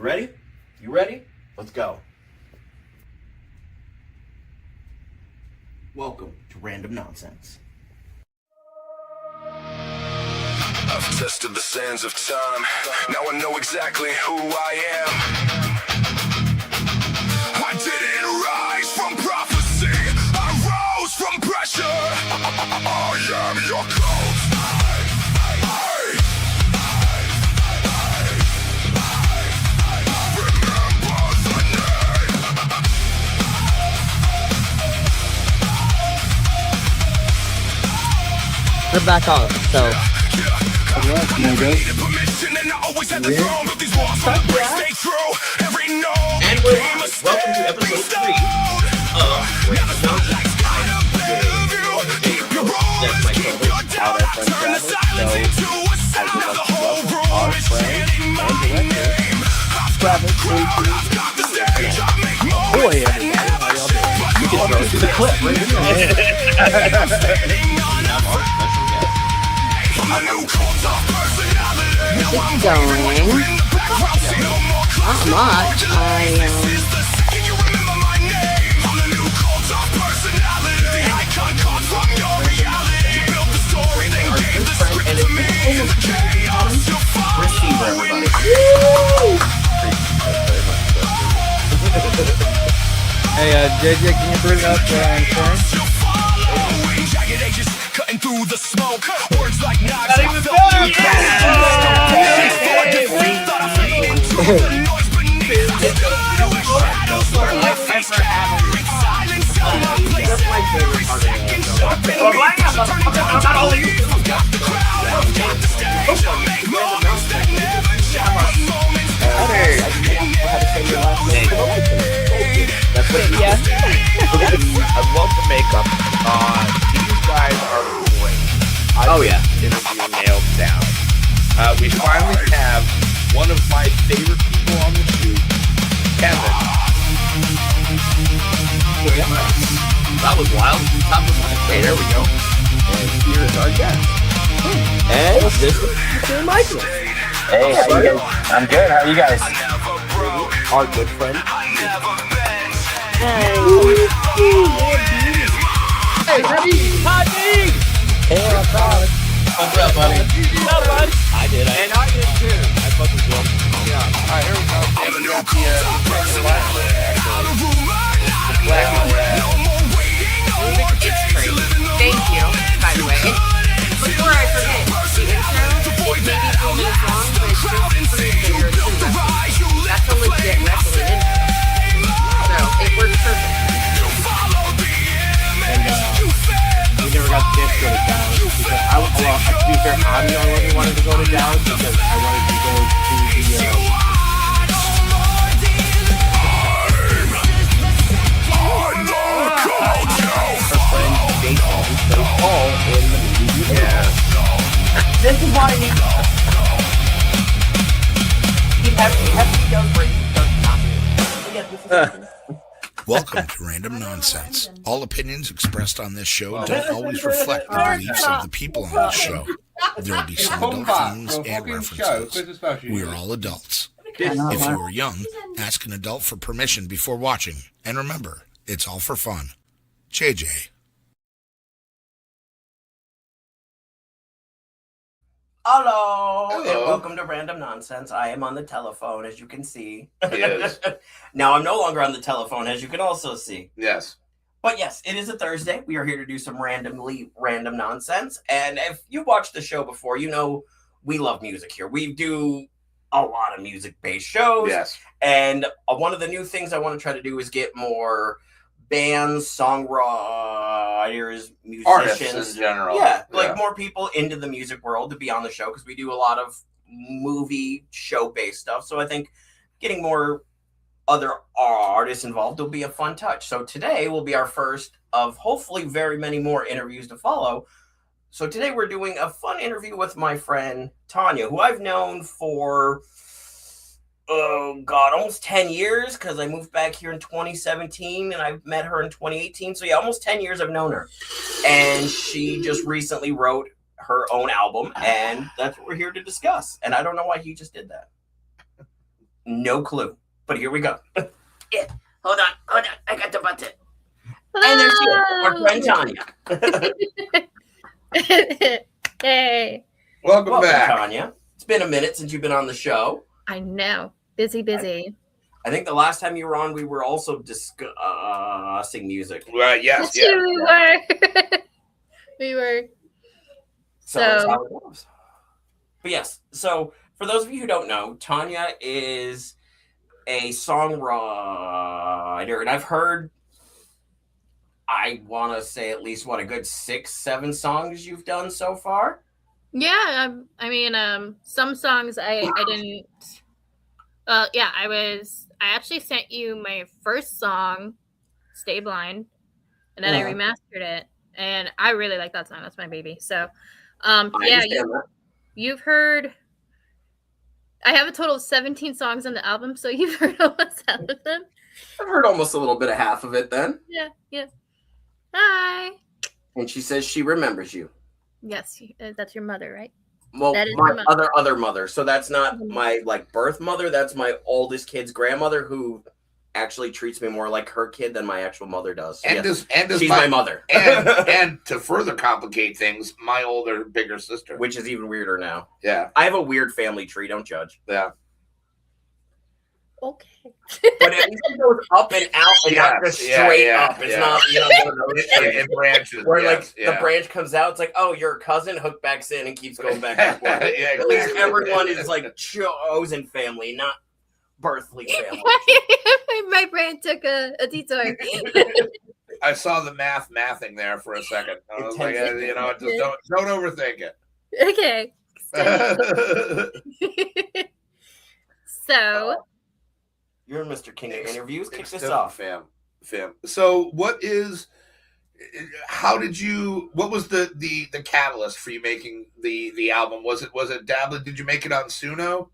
You ready? You ready? Let's go. Welcome to Random Nonsense. I've tested the sands of time. Now I know exactly who I am. I didn't rise from prophecy. I rose from pressure. I am your cult. We're back on, so. And we're live. Welcome to episode 3 of Random Nonsense. That's my co-host, Out at Friend Travis, so I would like to welcome our friend and director, Travis, boy, everybody, how y'all doing? You can go to the clip right here. It's going. Not much. Receiver, everybody. Hey, JJ, can you bring up insurance? Cutting through the smoke, words like knives. Not even better. I love the makeup. You guys are great. Oh yeah. Interview nailed down. We finally have one of my favorite people on the shoot, Kevin. That was wild. Top of my Hey, there we go. And here is our guest. And this is Michael. Hey, how you guys? I'm good. How are you guys? Our good friend. Hey, what's up? What's up, buddy? What's up, bud? I did too. I fucking will. Yeah. All right, here we go. I'm a new cult of personality. Out of room, It's great. Thank you, by the way. And before I forget, the intro, it may be 4 minutes long, but it's just proof that you're a true wrestler. That's a legit wrestling intro. So, it works perfect. We never got the chance to go to Dallas because to be fair, I'm the only one who wanted to go to Dallas because I wanted to go to the. This is why I need Welcome to Random Nonsense. All opinions expressed on this show don't always reflect the beliefs of the people on this show. There will be some adult themes and references. We are all adults. If you are young, ask an adult for permission before watching. And remember, it's all for fun. JJ. Hello, and welcome to Random Nonsense. I am on the telephone, as you can see. Yes. Now, I'm no longer on the telephone, as you can also see. Yes. But yes, it is a Thursday. We are here to do some random nonsense. And if you watched the show before, you know we love music here. We do a lot of music-based shows. Yes. And one of the new things I want to try to do is get more bands, songwriters, musicians, Artists in general. yeah, like more people into the music world to be on the show because we do a lot of movie show-based stuff. So I think getting more other artists involved will be a fun touch. So today will be our first of hopefully very many more interviews to follow. So today we're doing a fun interview with my friend Tanya, who I've known for almost 10 years because I moved back here in 2017 and I met her in 2018. So yeah, almost 10 years I've known her. And she just recently wrote her own album, and that's what we're here to discuss. And I don't know why he just did that. No clue. But here we go. Yeah. Hold on. I got the button. And there she is, our friend Tanya. Hey. Welcome back. Tanya. It's been a minute since you've been on the show. I know. Busy. I think the last time you were on, we were also discussing music. Right, yes, Yes, yeah. we were. We were. So that's how it goes. But yes, so for those of you who don't know, Tanya is a songwriter, and I've heard, I want to say at least, a good 6-7 songs you've done so far? Yeah, I mean, some songs I didn't. I actually sent you my first song, "Stay Blind," and then I remastered it, and I really like that song. That's my baby. So, you've heard. I have a total of 17 songs on the album, so you've heard almost half of them. I've heard almost a little bit of half of it then. Yeah. Hi. And she says she remembers you. Yes, that's your mother, right? Well, That is my my mother. other mother. So that's not my birth mother. That's my oldest kid's grandmother, who actually treats me more like her kid than my actual mother does. And Yes. does She's my mother. and to further complicate things, my older, bigger sister. Which is even weirder now. Yeah. I have a weird family tree. Don't judge. Yeah. Okay. But at least it goes up and out and not just straight up. It's not, it branches. Where the branch comes out, it's like, oh, your cousin hooked back in and keeps going back and forth. At least everyone is like chosen family, not birthly family. My brain took a detour. I saw the mathing there for a second. I was like, just don't overthink it. Okay. So You're Mr. King of interviews. Kick this off, fam. So what was the catalyst for you making the album? Was it dabbling? Did you make it on Suno?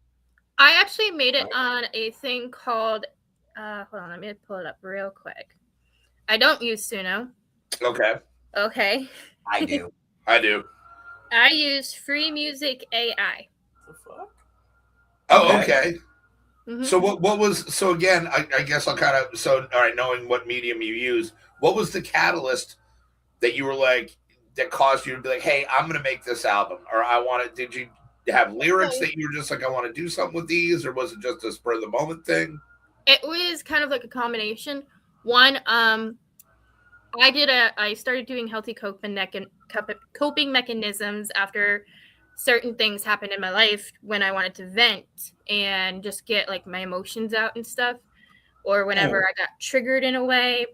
I actually made it on a thing called hold on, let me pull it up real quick. I don't use Suno. Okay. I do. I use Free Music AI. The fuck? Oh, okay. Mm-hmm. So what was, so again, I guess I'll kind of, all right, knowing what medium you use, what was the catalyst that you were like, that caused you to be like, hey, I'm going to make this album? Or did you have lyrics that you were just like, I want to do something with these? Or was it just a spur of the moment thing? It was kind of like a combination. One, I started doing healthy coping mechanisms after certain things happened in my life when I wanted to vent and just get like my emotions out and stuff, or whenever I got triggered in a way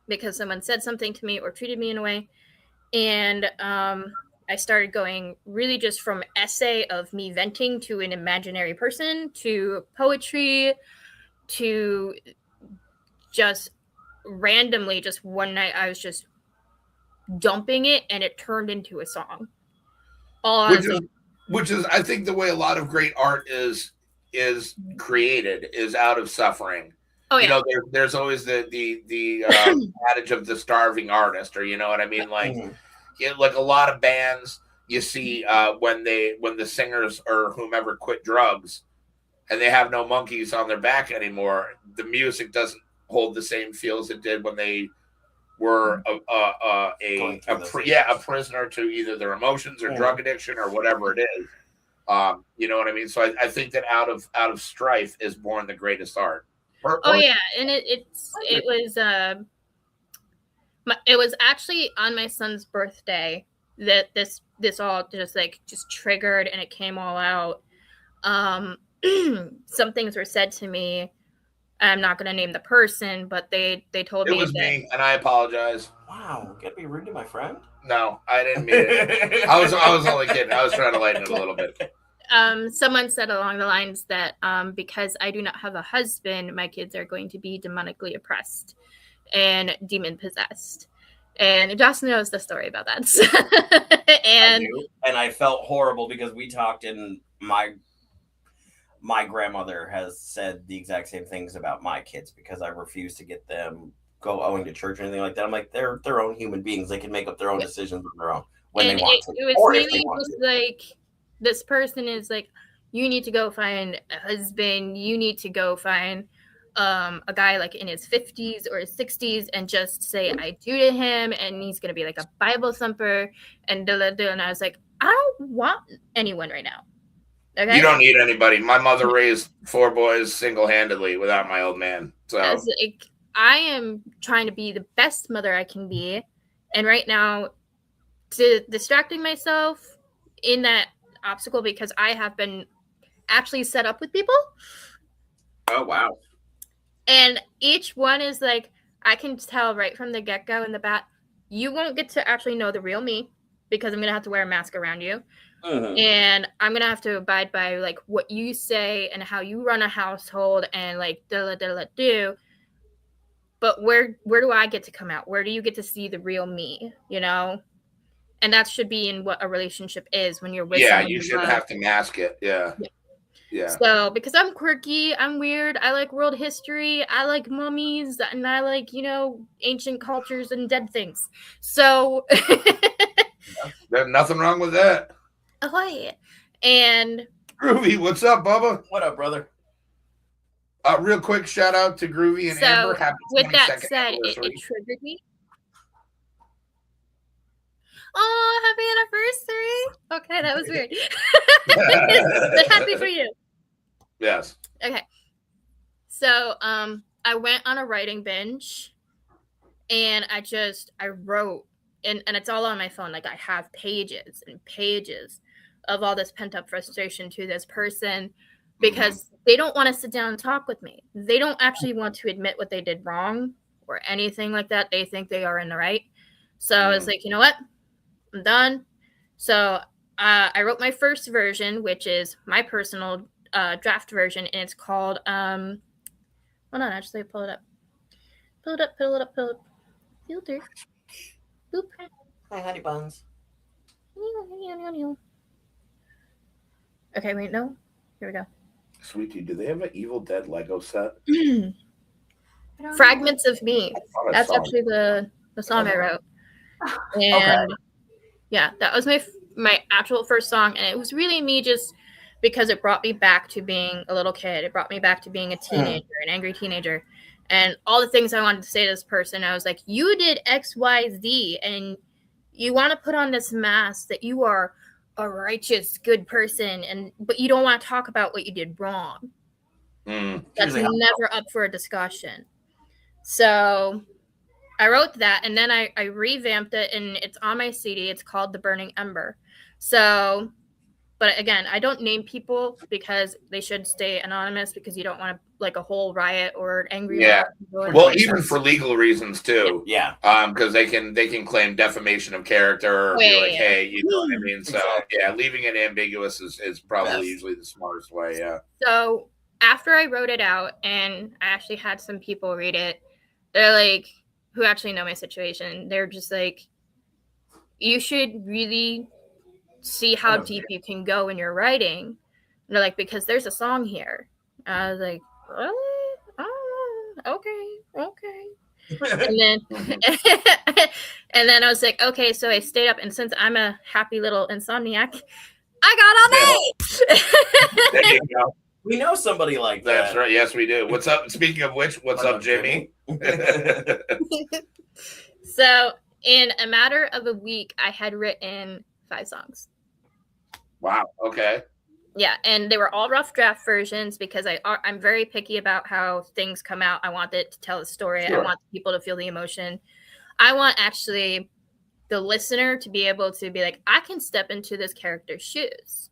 because someone said something to me or treated me in a way. And I started going really just from essay of me venting to an imaginary person to poetry to just randomly, just one night I was just dumping it and it turned into a song. Which is, I think, the way a lot of great art is created is out of suffering. Oh yeah. There's always the adage of the starving artist, or you know what I mean? Like, like a lot of bands you see when the singers or whomever quit drugs and they have no monkeys on their back anymore, the music doesn't hold the same feel as it did when they were a prisoner to either their emotions or drug addiction or whatever it is. You know what I mean? So I think that out of strife is born the greatest art. And it was actually on my son's birthday that this all just triggered and it came all out. Some things were said to me. I'm not going to name the person, but they told me it was me, and I apologize. Wow, you gotta be rude to my friend. No, I didn't mean it. I was only kidding. I was trying to lighten it a little bit. Someone said along the lines that because I do not have a husband, my kids are going to be demonically oppressed and demon possessed. And Josh knows the story about that. And I felt horrible because we talked, and my grandmother has said the exact same things about my kids because I refuse to get them going to church or anything like that. I'm like, they're their own human beings. They can make up their own decisions on their own when they want to. It was really just like, this person is like, you need to go find a husband, you need to go find a guy like in his 50s or his 60s and just say I do to him, and he's gonna be like a Bible thumper and and I was like, I don't want anyone right now. Okay, You don't need anybody. My mother raised 4 boys single-handedly without my old man. So like, I am trying to be the best mother I can be, and right now, distracting myself in that obstacle because I have been actually set up with people. Oh wow. And each one is like, I can tell right from the get-go in the bat, you won't get to actually know the real me because I'm going to have to wear a mask around you. Mm-hmm. And I'm going to have to abide by like what you say and how you run a household and like do. But where do I get to come out? Where do you get to see the real me, you know? And that should be in what a relationship is when you're with someone you you shouldn't love. have to mask it. Yeah. So, because I'm quirky, I'm weird, I like world history, I like mummies, and I like, ancient cultures and dead things. So, There's nothing wrong with that. ahoy. And Groovy, what's up, Bubba? What up, brother? Real quick shout out to Groovy and Amber. Happy with that 22nd said, anniversary. it triggered me. Oh, happy anniversary. Okay, that was weird. But happy for you. Yes. Okay. So, I went on a writing binge and I wrote and it's all on my phone. Like I have pages and pages of all this pent up frustration to this person because they don't want to sit down and talk with me. They don't actually want to admit what they did wrong or anything like that. They think they are in the right. So I was like, you know what? I'm done. So I wrote my first version, which is my personal draft version, and it's called hold on, actually pull it up. Filter. Boop. Hi, honey buns. Okay, wait, no. Here we go. Sweetie, do they have an Evil Dead Lego set? Fragments of Me. That's actually the song I wrote. And yeah, that was my actual first song, and it was really me just because it brought me back to being a little kid. It brought me back to being a teenager, an angry teenager. And all the things I wanted to say to this person, I was like, you did X, Y, Z, and you want to put on this mask that you are a righteous, good person, but you don't want to talk about what you did wrong. That's never up for a discussion. So I wrote that, and then I revamped it, and it's on my CD. It's called The Burning Ember. So, but again, I don't name people because they should stay anonymous because you don't want like a whole riot or angry. Yeah. Well, even for legal reasons too. Yeah. Because they can claim defamation of character or be like, hey, you know what I mean? So yeah, leaving it ambiguous is probably usually the smartest way. Yeah. So after I wrote it out and I actually had some people read it, they're like, who actually know my situation, they're just like, you should really see how deep you can go in your writing. And they're like, because there's a song here. I was like, really? Oh, okay. And then and then I was like, okay, so I stayed up, and since I'm a happy little insomniac, I got all night. There you go. We know somebody like that. That's right. Yes, we do. What's up? Speaking of which, what's up, Jimmy? So in a matter of a week, I had written 5 songs. Wow. Okay. Yeah, and they were all rough draft versions because I'm very picky about how things come out. I want it to tell a story. Sure. I want people to feel the emotion. I want actually the listener to be able to be like, I can step into this character's shoes,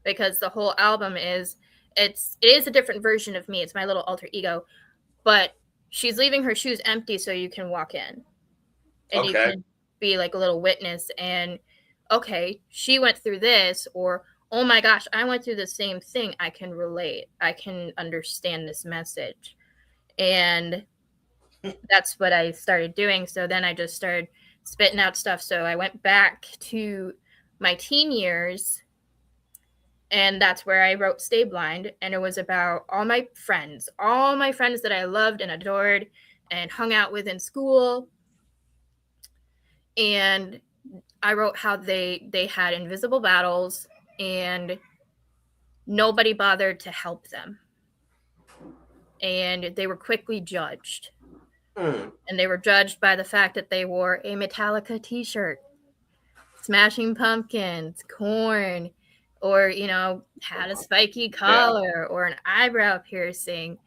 because the whole album it is a different version of me. It's my little alter ego, but she's leaving her shoes empty so you can walk in and you can be like a little witness and, okay, she went through this, or, oh my gosh, I went through the same thing. I can relate. I can understand this message. And that's what I started doing. So then I just started spitting out stuff. So I went back to my teen years, and that's where I wrote Stay Blind. And it was about all my friends that I loved and adored and hung out with in school. And I wrote how they had invisible battles, and nobody bothered to help them. And they were quickly judged. And they were judged by the fact that they wore a Metallica t-shirt, Smashing Pumpkins, Korn, or, you know, had a spiky collar or an eyebrow piercing.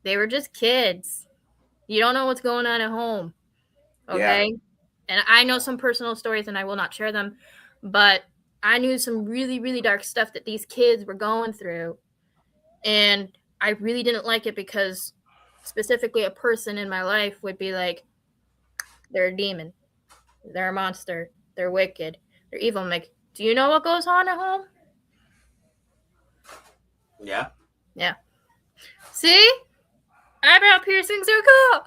They were just kids. You don't know what's going on at home. Okay? Yeah. And I know some personal stories and I will not share them, but I knew some really, really dark stuff that these kids were going through. And I really didn't like it because specifically a person in my life would be like, they're a demon, they're a monster, they're wicked, they're evil. I'm like, do you know what goes on at home? Yeah. Yeah. See? Eyebrow piercings are cool.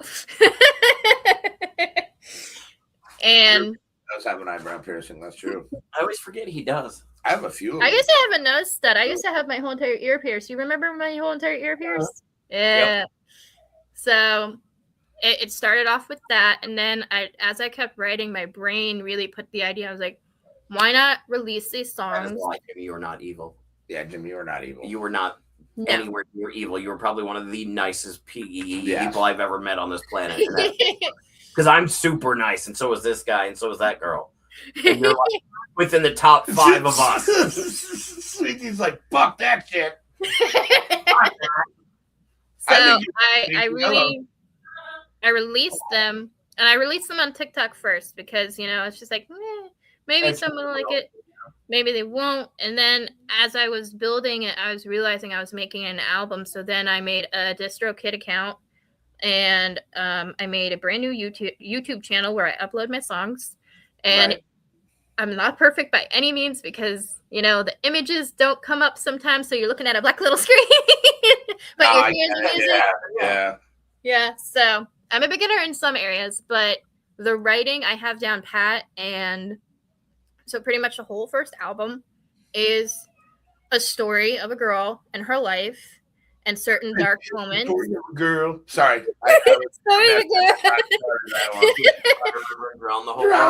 And he does have an eyebrow piercing, that's true. I always forget he does. I have a few. I used to have a nose stud. I used to have my whole entire ear pierced. You remember my whole entire ear pierced? Yeah. Yep. So it started off with that. And then as I kept writing, my brain really put the idea. I was like, why not release these songs? Jimmy, you were not evil. Yeah, Jimmy, you were not evil. You were not anywhere near evil. You were probably one of the nicest people I've ever met on this planet. Because I'm super nice, and so is this guy, and so is that girl. And you're like within the top 5 of us. Sweetie's like, fuck that shit. So I released them, and I released them on TikTok first because, you know, it's just like, maybe someone will like it, maybe they won't. And then as I was building it, I was realizing I was making an album. So then I made a DistroKid account, and I made a brand new YouTube channel where I upload my songs. And I'm not perfect by any means because, you know, the images don't come up sometimes. So you're looking at a black little screen. But you're hearing the music. Yeah. So I'm a beginner in some areas, but the writing I have down pat. And so pretty much the whole first album is a story of a girl and her life and certain dark moments. Girl. Sorry. Story of a girl. Around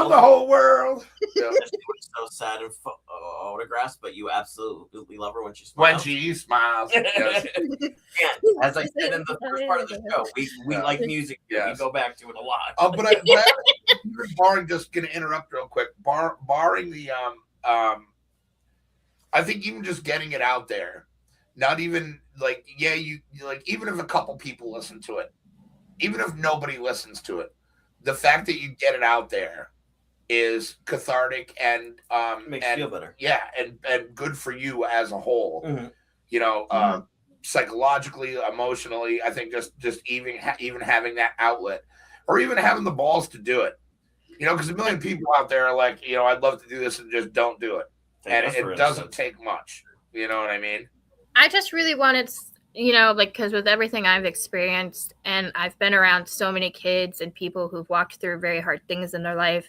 the whole world. Yeah. She's so sad in photographs, but you absolutely love her when she smiles. When she smiles. Yes. And as I said in the first part of the show, we like music. Yes. We go back to it a lot. But barring, just going to interrupt real quick, barring the, I think even just getting it out there, not even like, you like, even if a couple people listen to it, even if nobody listens to it, the fact that you get it out there is cathartic and makes you feel better. Yeah, and good for you as a whole. Mm-hmm. You know, psychologically, emotionally, I think just even having that outlet, or even having the balls to do it. You know, because a million people out there are like, you know, I'd love to do this and just don't do it, and it doesn't take much. You know what I mean? I just really wanted, you know, like, because with everything I've experienced, and I've been around so many kids and people who've walked through very hard things in their life,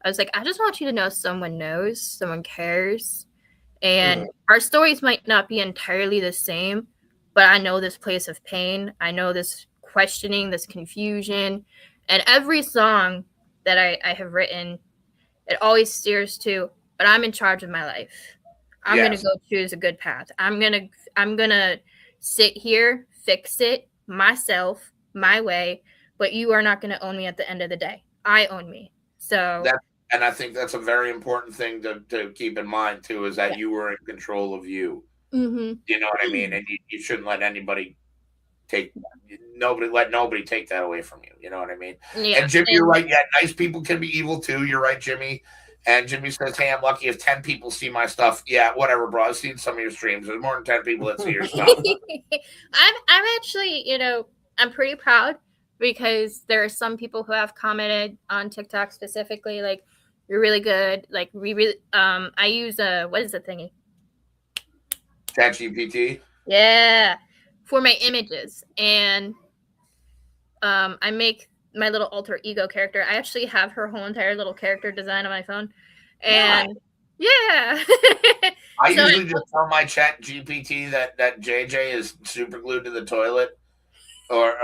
I was like, I just want you to know someone knows, someone cares. And our stories might not be entirely the same, but I know this place of pain. I know this questioning, this confusion. And every song that I have written, it always steers to, but I'm in charge of my life. I'm going to go choose a good path. I'm going to sit here, fix it myself, my way, but you are not going to own me at the end of the day. I own me. So and I think that's a very important thing to keep in mind too, is that you were in control of you. Mm-hmm. You know what I mean? And you shouldn't let anybody take that away from you. You know what I mean? Yeah. And Jimmy, you're right. Yeah, nice people can be evil too. You're right, Jimmy. And Jimmy says, hey, I'm lucky if 10 people see my stuff. Yeah, whatever, bro. I've seen some of your streams. There's more than 10 people that see your stuff. I'm actually, you know, I'm pretty proud because there are some people who have commented on TikTok specifically, like, you're really good. Like, we really, I use what is the thingy? ChatGPT? Yeah, for my images. And I make my little alter ego character. I actually have her whole entire little character design on my phone. And I usually just tell my Chat GPT that JJ is super glued to the toilet. or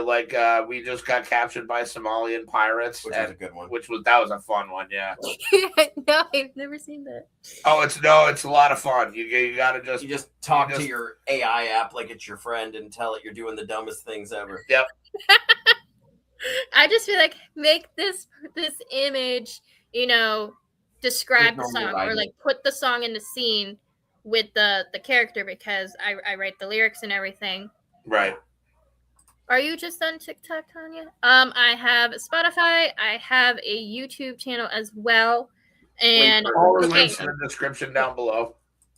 like we just got captured by Somalian pirates, which was a good one. That was a fun one, yeah. No, I've never seen that. Oh, it's a lot of fun. You gotta just talk to your AI app like it's your friend and tell it you're doing the dumbest things ever. Yep. I just feel like make this image, describe the song or like put the song in the scene with the character, because I write the lyrics and everything. Right. Are you just on TikTok, Tanya? I have Spotify. I have a YouTube channel as well. And all the links in the description down below.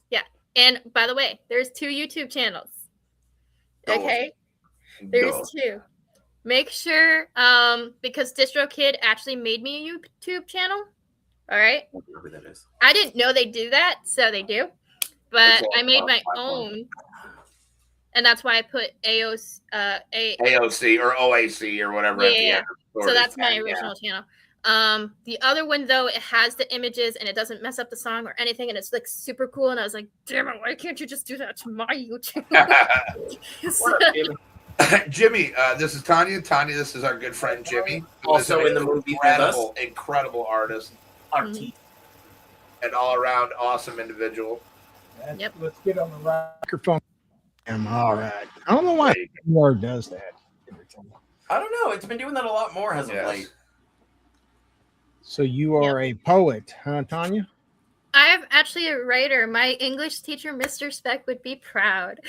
Yeah. And by the way, there's 2 YouTube channels. Okay. There's 2. Make sure, because DistroKid actually made me a YouTube channel. All right. Whatever that is. I didn't know they do that, so they do. But I made my own, and that's why I put AOC or OAC or whatever. Yeah. So that's my original channel. The other one though, it has the images and it doesn't mess up the song or anything, and it's like super cool. And I was like, damn it, why can't you just do that to my YouTube? Jimmy, this is Tanya. Tanya, this is our good friend Jimmy. Also in the movie, incredible artist, and all around awesome individual. Yep. Let's get on the microphone. I'm all right. I don't know why more does that every time. I don't know. It's been doing that a lot more as of late. So you are a poet, huh, Tanya? I'm actually a writer. My English teacher, Mr. Speck, would be proud.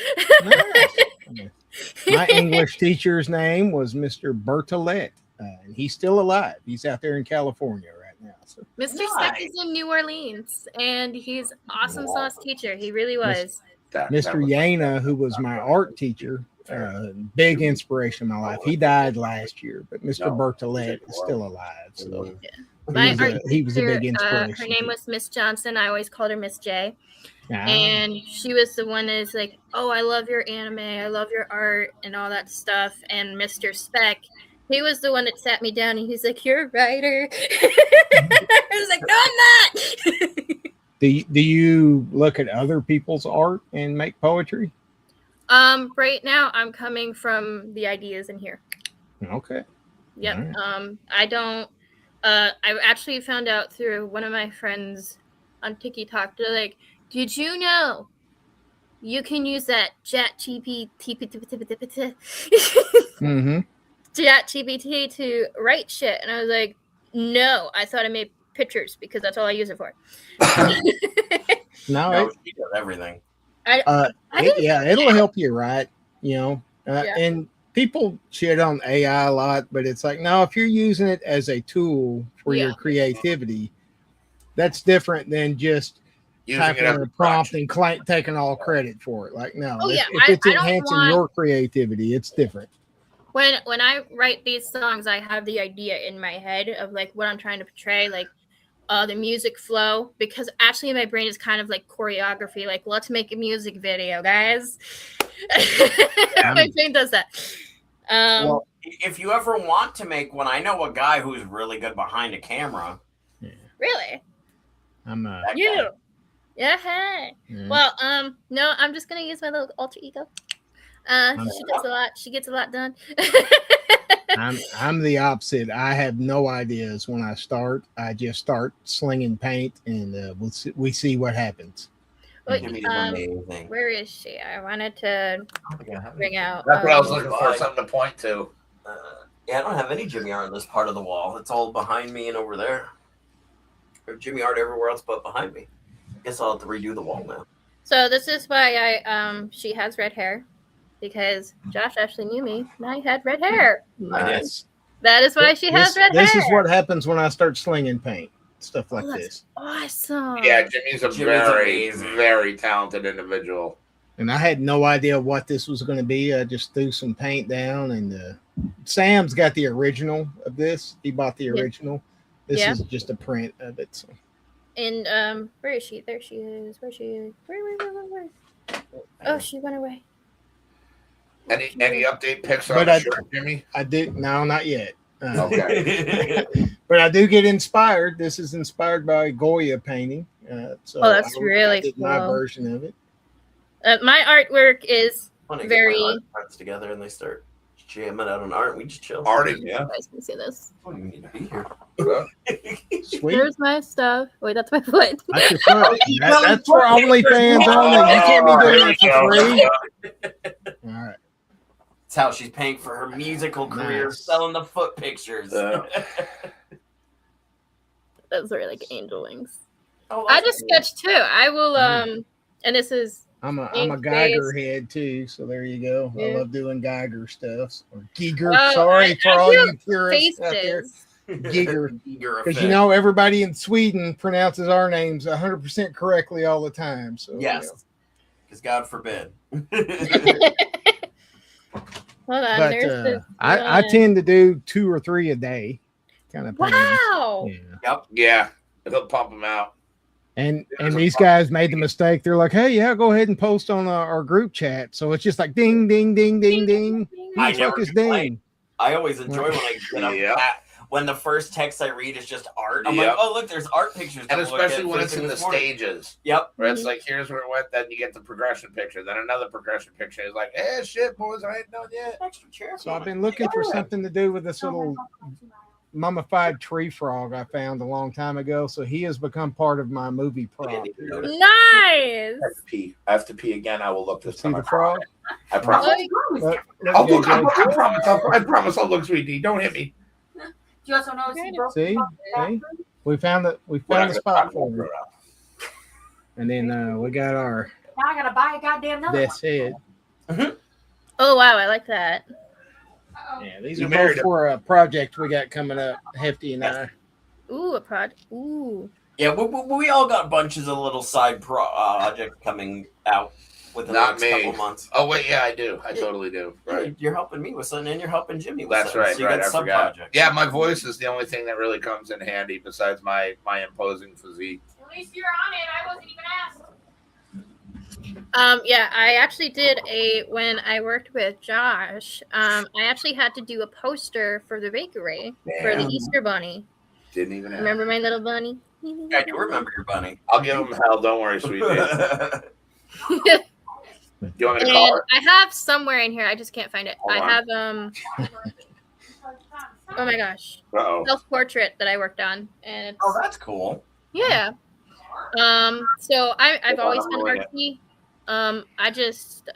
My English teacher's name was Mr. Bertolet, and he's still alive. He's out there in California right now. So. Mr. Speck is in New Orleans, and he's awesome sauce teacher. He really was. Mr. Yana, who was my art teacher, big inspiration in my life. He died last year, but Mr. Bertolet is still alive. So he was a big inspiration. Her name was Miss Johnson. I always called her Miss J. And she was the one that's like, oh, I love your anime, I love your art and all that stuff. And Mr. Speck, he was the one that sat me down and he's like, you're a writer. I was like, no, I'm not. Do you look at other people's art and make poetry? Right now I'm coming from the ideas in here. Okay. Yep. Right. I don't I actually found out through one of my friends on TikTok. They're like, did you know you can use that ChatGPT to write shit? And I was like, no, I thought I made pictures because that's all I use it for. No, she does everything. It'll help you, right? And people shit on AI a lot, but it's like, no, if you're using it as a tool for your creativity, that's different than just typing in a prompt and taking all credit for it. Like, no, if it's enhancing your creativity, it's different. When I write these songs, I have the idea in my head of like what I'm trying to portray, like the music flow, because actually in my brain is kind of like choreography, like let's make a music video, guys. My brain does that. Well, if you ever want to make one, I know a guy who's really good behind a camera. Really? You. Yeah. Hey. Well, no, I'm just gonna use my little alter ego. She does a lot. She gets a lot done. I'm the opposite. I have no ideas when I start. I just start slinging paint, and we see what happens. Where is she? I wanted to bring out. That's what I was looking for. Something to point to. Yeah, I don't have any Jimmy art on this part of the wall. It's all behind me and over there. There's Jimmy art everywhere else but behind me. I guess I'll have to redo the wall now. So this is why she has red hair, because Josh actually knew me and I had red hair. Nice. That is why she has red hair. This is what happens when I start slinging paint. Stuff like this. Awesome. Yeah, Jimmy's a very talented individual. And I had no idea what this was going to be. I just threw some paint down, and Sam's got the original of this. He bought the original. This is just a print of it. So. And where is she? There she is. Where she is? Where? Oh, she went away. Any update pics on the shirt, Jimmy? I did. No, not yet. Okay. But I do get inspired. This is inspired by Goya painting. So that's really cool. My version of it. My artwork is Funny, very. get my art friends together and they start jamming out on art. And we just chill. Arting, You yeah. guys can see this. I don't even need to be here. Sweet. There's my stuff. Wait, that's my foot. That's your foot. That's for OnlyFans only. You can't be doing that for free. All right. That's how she's paying for her musical career, Nice. selling the foot pictures. Those are like angel wings. Oh, I that's just cool. sketched too. I will and this is I'm a ink Geiger based. head too, so there you go. I Yeah. love doing Geiger stuff. Or Giger. Oh, Sorry for I all do you purists out there. faces. Giger. Giger Because you effect. know everybody in Sweden pronounces our names 100% correctly all the time. So Yes. Because God forbid. Hold on, But there's this I one. tend to do 2 or 3 a day, kind of. Wow. Yeah. Yeah, he'll pump them out. And these guys made the mistake. They're like, "Hey, yeah, go ahead and post on our group chat." So it's just like ding, ding, ding, ding, ding. I Who the never fuck is complain. ding? I always enjoy when I get up Yep. when the first text I read is just art. I'm Yep. like, oh look, there's art pictures. And to look especially at when first it's thing in the this morning. stages. Yep. Where it's like, here's where it went, then you get the progression picture, then another progression picture. It's like, shit, boys, I ain't done yet. Extra chair. So I've been looking for something to do with this little mummified tree frog I found a long time ago. So he has become part of my movie prop. Nice. I have to pee. I have to pee again. I will look this See time. the frog? I promise. Look, I'll look. JJ. I promise. I'll look, sweetie. Don't hit me. You also notice he broke See? See? We found the spot for him. And then we got our Now I gotta buy a goddamn another this head. Oh wow, I like that. one. Yeah, these You are married both for a project we got coming up, Hefty and I. Ooh, a project. Ooh. Yeah, we all got bunches of little side projects coming out within the Not next me. couple months. Oh wait, yeah, I do. I totally do. Right. You're helping me with something, and you're helping Jimmy with That's something. right. So you Right. got I sub forgot. projects. Yeah, my voice is the only thing that really comes in handy besides my imposing physique. At least you're on it. I wasn't even asked. Yeah, I actually did when I worked with Josh, I actually had to do a poster for the bakery for the Damn. Easter bunny. Didn't even ask. Remember my little bunny? I do remember your bunny. I'll give him hell. Don't worry, sweetie. You want me to And call her? I have somewhere in here, I just can't find it. Hold I on. have oh my gosh, Uh-oh. self-portrait that I worked on, and it's, Oh, that's cool. yeah. So I've always been ruin it. artsy. I just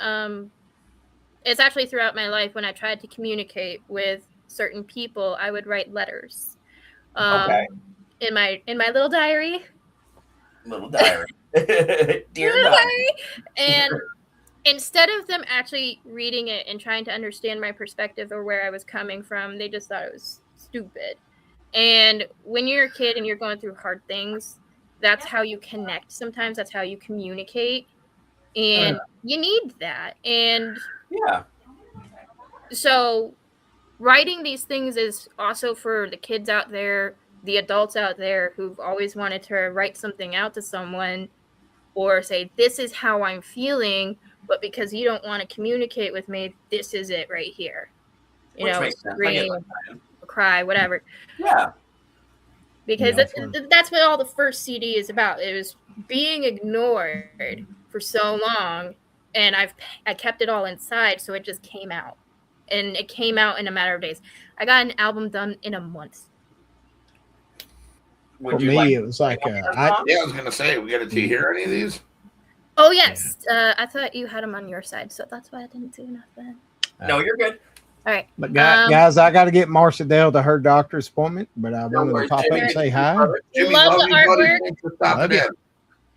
it's actually throughout my life when I tried to communicate with certain people, I would write letters. Okay. In my little diary. Little diary. Dear Little diary. diary. And instead of them actually reading it and trying to understand my perspective or where I was coming from, they just thought it was stupid. And when you're a kid and you're going through hard things, that's how you connect. Sometimes that's how you communicate. And you need that. And Yeah. so writing these things is also for the kids out there, the adults out there who've always wanted to write something out to someone or say, this is how I'm feeling, but because you don't want to communicate with me, this is it right here. You Which know, makes sense. I get scream, what you're cry, whatever. Yeah. Because Yeah, that's what all the first CD is about. It was being ignored for so long, and I kept it all inside, so it just came out. And it came out in a matter of days. I got an album done in a month. Would For you me, like it was like Yeah, I was gonna say, we got to hear any of these? Oh yes, I thought you had them on your side, so that's why I didn't do nothing. No, you're good. All right, But guys, I got to get Marcia Dell to her doctor's appointment, but I wanted worries, to pop up Jimmy. and say hi. Jimmy, Love love the you, buddy. artwork. Thanks for stopping Love you. in.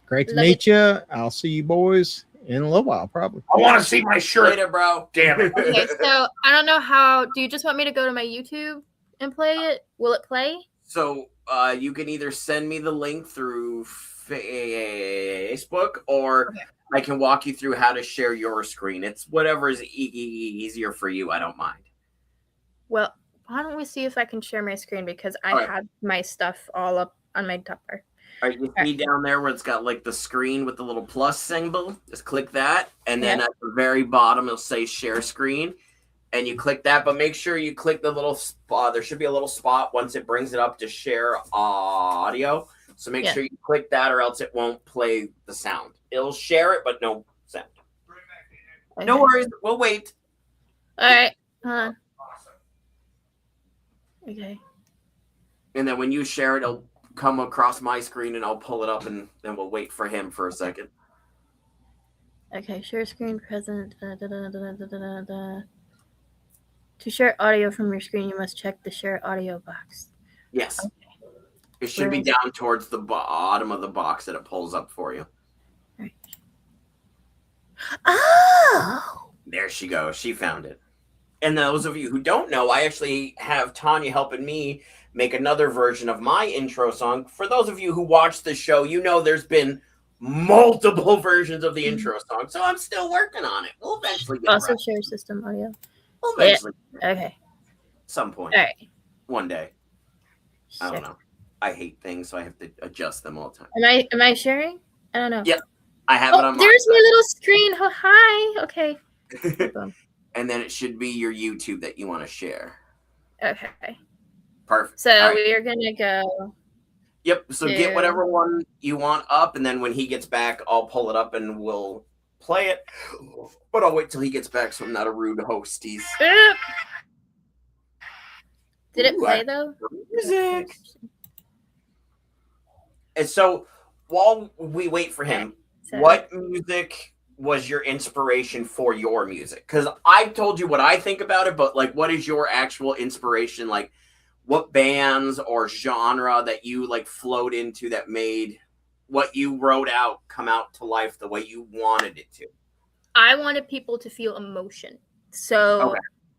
Great to Love meet you. I'll see you boys in a little while, probably. I want to see my shirt. Later, bro. Damn it. okay. So I don't know how. Do you just want me to go to my YouTube and play it? Will it play? So you can either send me the link through Facebook, or I can walk you through how to share your screen. It's whatever is easier for you. I don't mind. Well, why don't we see if I can share my screen because I All right. have my stuff all up on my top bar. All right, you see down there where it's got like the screen with the little plus symbol? Just click that, and then at the very bottom it'll say share screen, and you click that. But make sure you click the little spot. There should be a little spot once it brings it up to share audio. So make sure you click that, or else it won't play the sound. It'll share it, but no sound. Okay. No worries. We'll wait. All right. Okay. And then when you share it, it'll come across my screen and I'll pull it up and then we'll wait for him for a second. Okay, share screen present. To share audio from your screen, you must check the share audio box. Yes. Okay. It should be down towards the bottom of the box that it pulls up for you. Right. Oh! There she goes. She found it. And those of you who don't know, I actually have Tanya helping me make another version of my intro song. For those of you who watch the show, you know there's been multiple versions of the intro song. So I'm still working on it. We'll eventually get Also it right. share system audio. We'll eventually Okay. Some point. All right. One day. I don't know. I hate things, so I have to adjust them all the time. Am I sharing? I don't know. Yep. I have it on my there's my little screen. Oh, hi. Okay. And then it should be your YouTube that you want to share. Okay. Perfect. So right. we're gonna go. Yep. So get whatever one you want up, and then when he gets back, I'll pull it up and we'll play it. But I'll wait till he gets back, so I'm not a rude hosties. Did it play though? Music. And so while we wait for him, what music was your inspiration for your music? Because I've told you what I think about it, but like, what is your actual inspiration? Like, what bands or genre that you like float into that made what you wrote out come out to life the way you wanted it to? I wanted people to feel emotion. So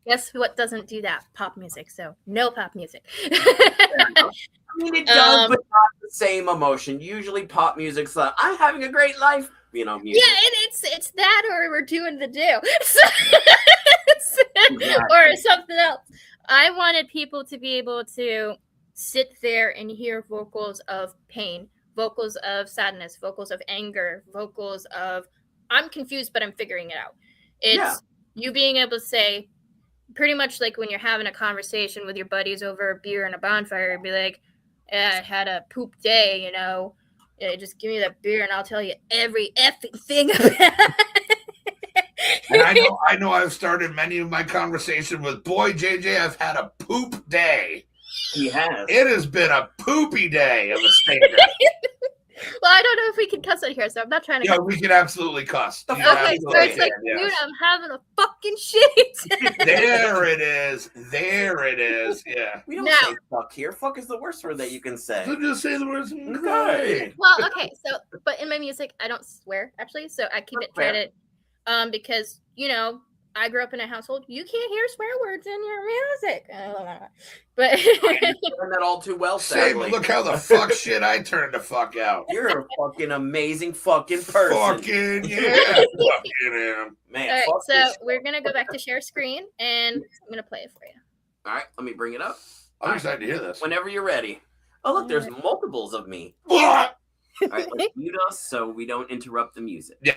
guess what doesn't do that? Pop music. So no pop music. I mean, it does, but not the same emotion. Usually pop music's like, I'm having a great life. You know, music. Yeah, and it's that or we're doing the do. Or something else. I wanted people to be able to sit there and hear vocals of pain, vocals of sadness, vocals of anger, vocals of I'm confused, but I'm figuring it out. It's you being able to say, pretty much like when you're having a conversation with your buddies over a beer and a bonfire, be like, I had a poop day, you know. Yeah, just give me that beer and I'll tell you every effing thing about it. And I know I've started many of my conversation with, boy, JJ, I've had a poop day. He has. It has been a poopy day of a stinker. Well, I don't know if we can cuss on here, so I'm not trying to. Yeah, we can absolutely cuss. Okay, so it's like, dude, I'm having a fucking shit. There it is. There it is. Yeah. We don't say fuck here. Fuck is the worst word that you can say. So just say the words. Okay. Well, okay, so but in my music, I don't swear actually, so I keep it rated, because you know I grew up in a household you can't hear swear words in your music. But I learned that all too well. Sadly. Look how the fuck shit I turned the fuck out. You're a fucking amazing fucking person. Fucking yeah. Fucking am. Man. All right, so we're gonna go back to share screen, and I'm gonna play it for you. All right, let me bring it up. I'm excited to hear this. Whenever you're ready. Oh look, there's multiples of me. All right, let's mute us so we don't interrupt the music. Yeah.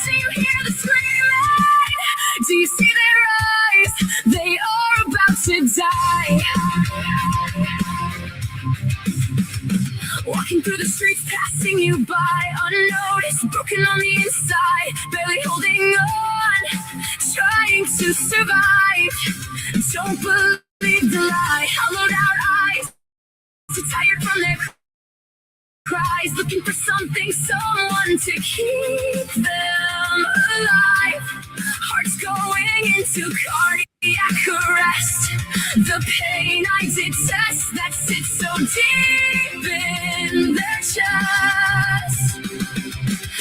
Do you hear the screaming? Do you see their eyes? They are about to die. Walking through the streets, passing you by, unnoticed, broken on the inside, barely holding on, trying to survive. Don't believe the lie, hollowed out eyes, too tired from their cries, looking for something, someone to keep them alive. Hearts going into cardiac arrest. The pain I detest that sits so deep in their chest.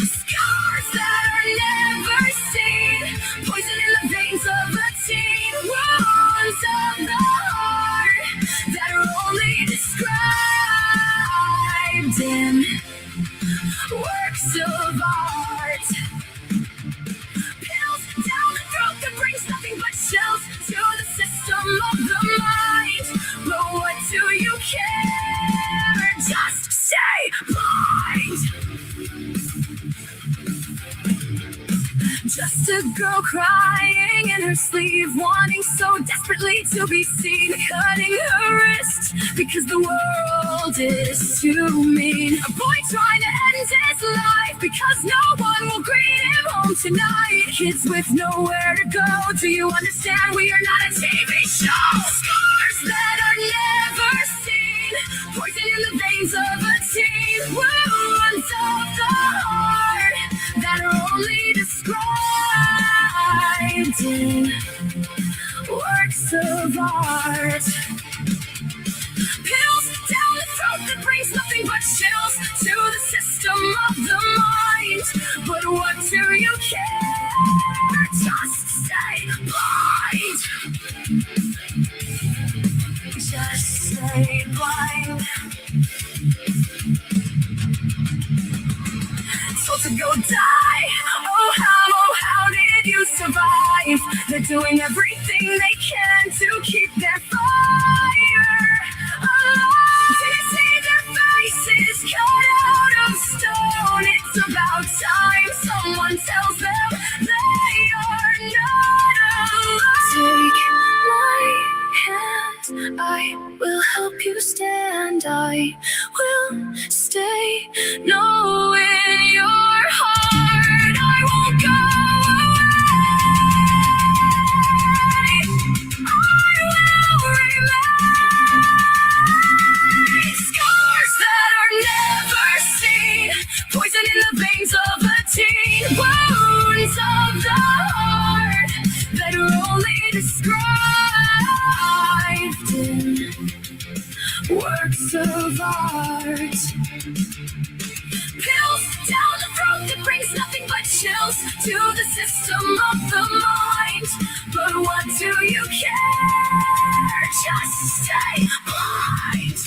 Scars that are never seen, poison in the veins of a teen. Wounds of the heart that are only described in works of art. Pills down the throat that brings nothing but chills to the system of the mind. But what do you care? Just stay blind. just a girl crying in her sleeve, wanting so desperately to be seen, cutting her wrist because the world is too mean. A boy trying to end his life because no one will greet him home tonight. Kids with nowhere to go, do you understand? We are not a TV show. Scars that are never seen, poison in the veins of a teen. Wounds of the heart that are only described in works of art. Pills down the throat that brings nothing but chills to the system of the mind. But what do you care? Just stay blind. Just stay blind. Told to go die. Oh how did you survive? They're doing everything they can to keep their fire alive. Do you see their faces cut out of stone? It's about time someone tells them they are not alone. Take my hand, I will help you stand. I will stay. No, in your heart, I won't go away. I will remain. Scars that are never seen, poison in the veins of a teen. Wounds of the heart that are only described in works of art. Pills down the throat that brings nothing but chills to the system of the mind. But what do you care? Just stay blind.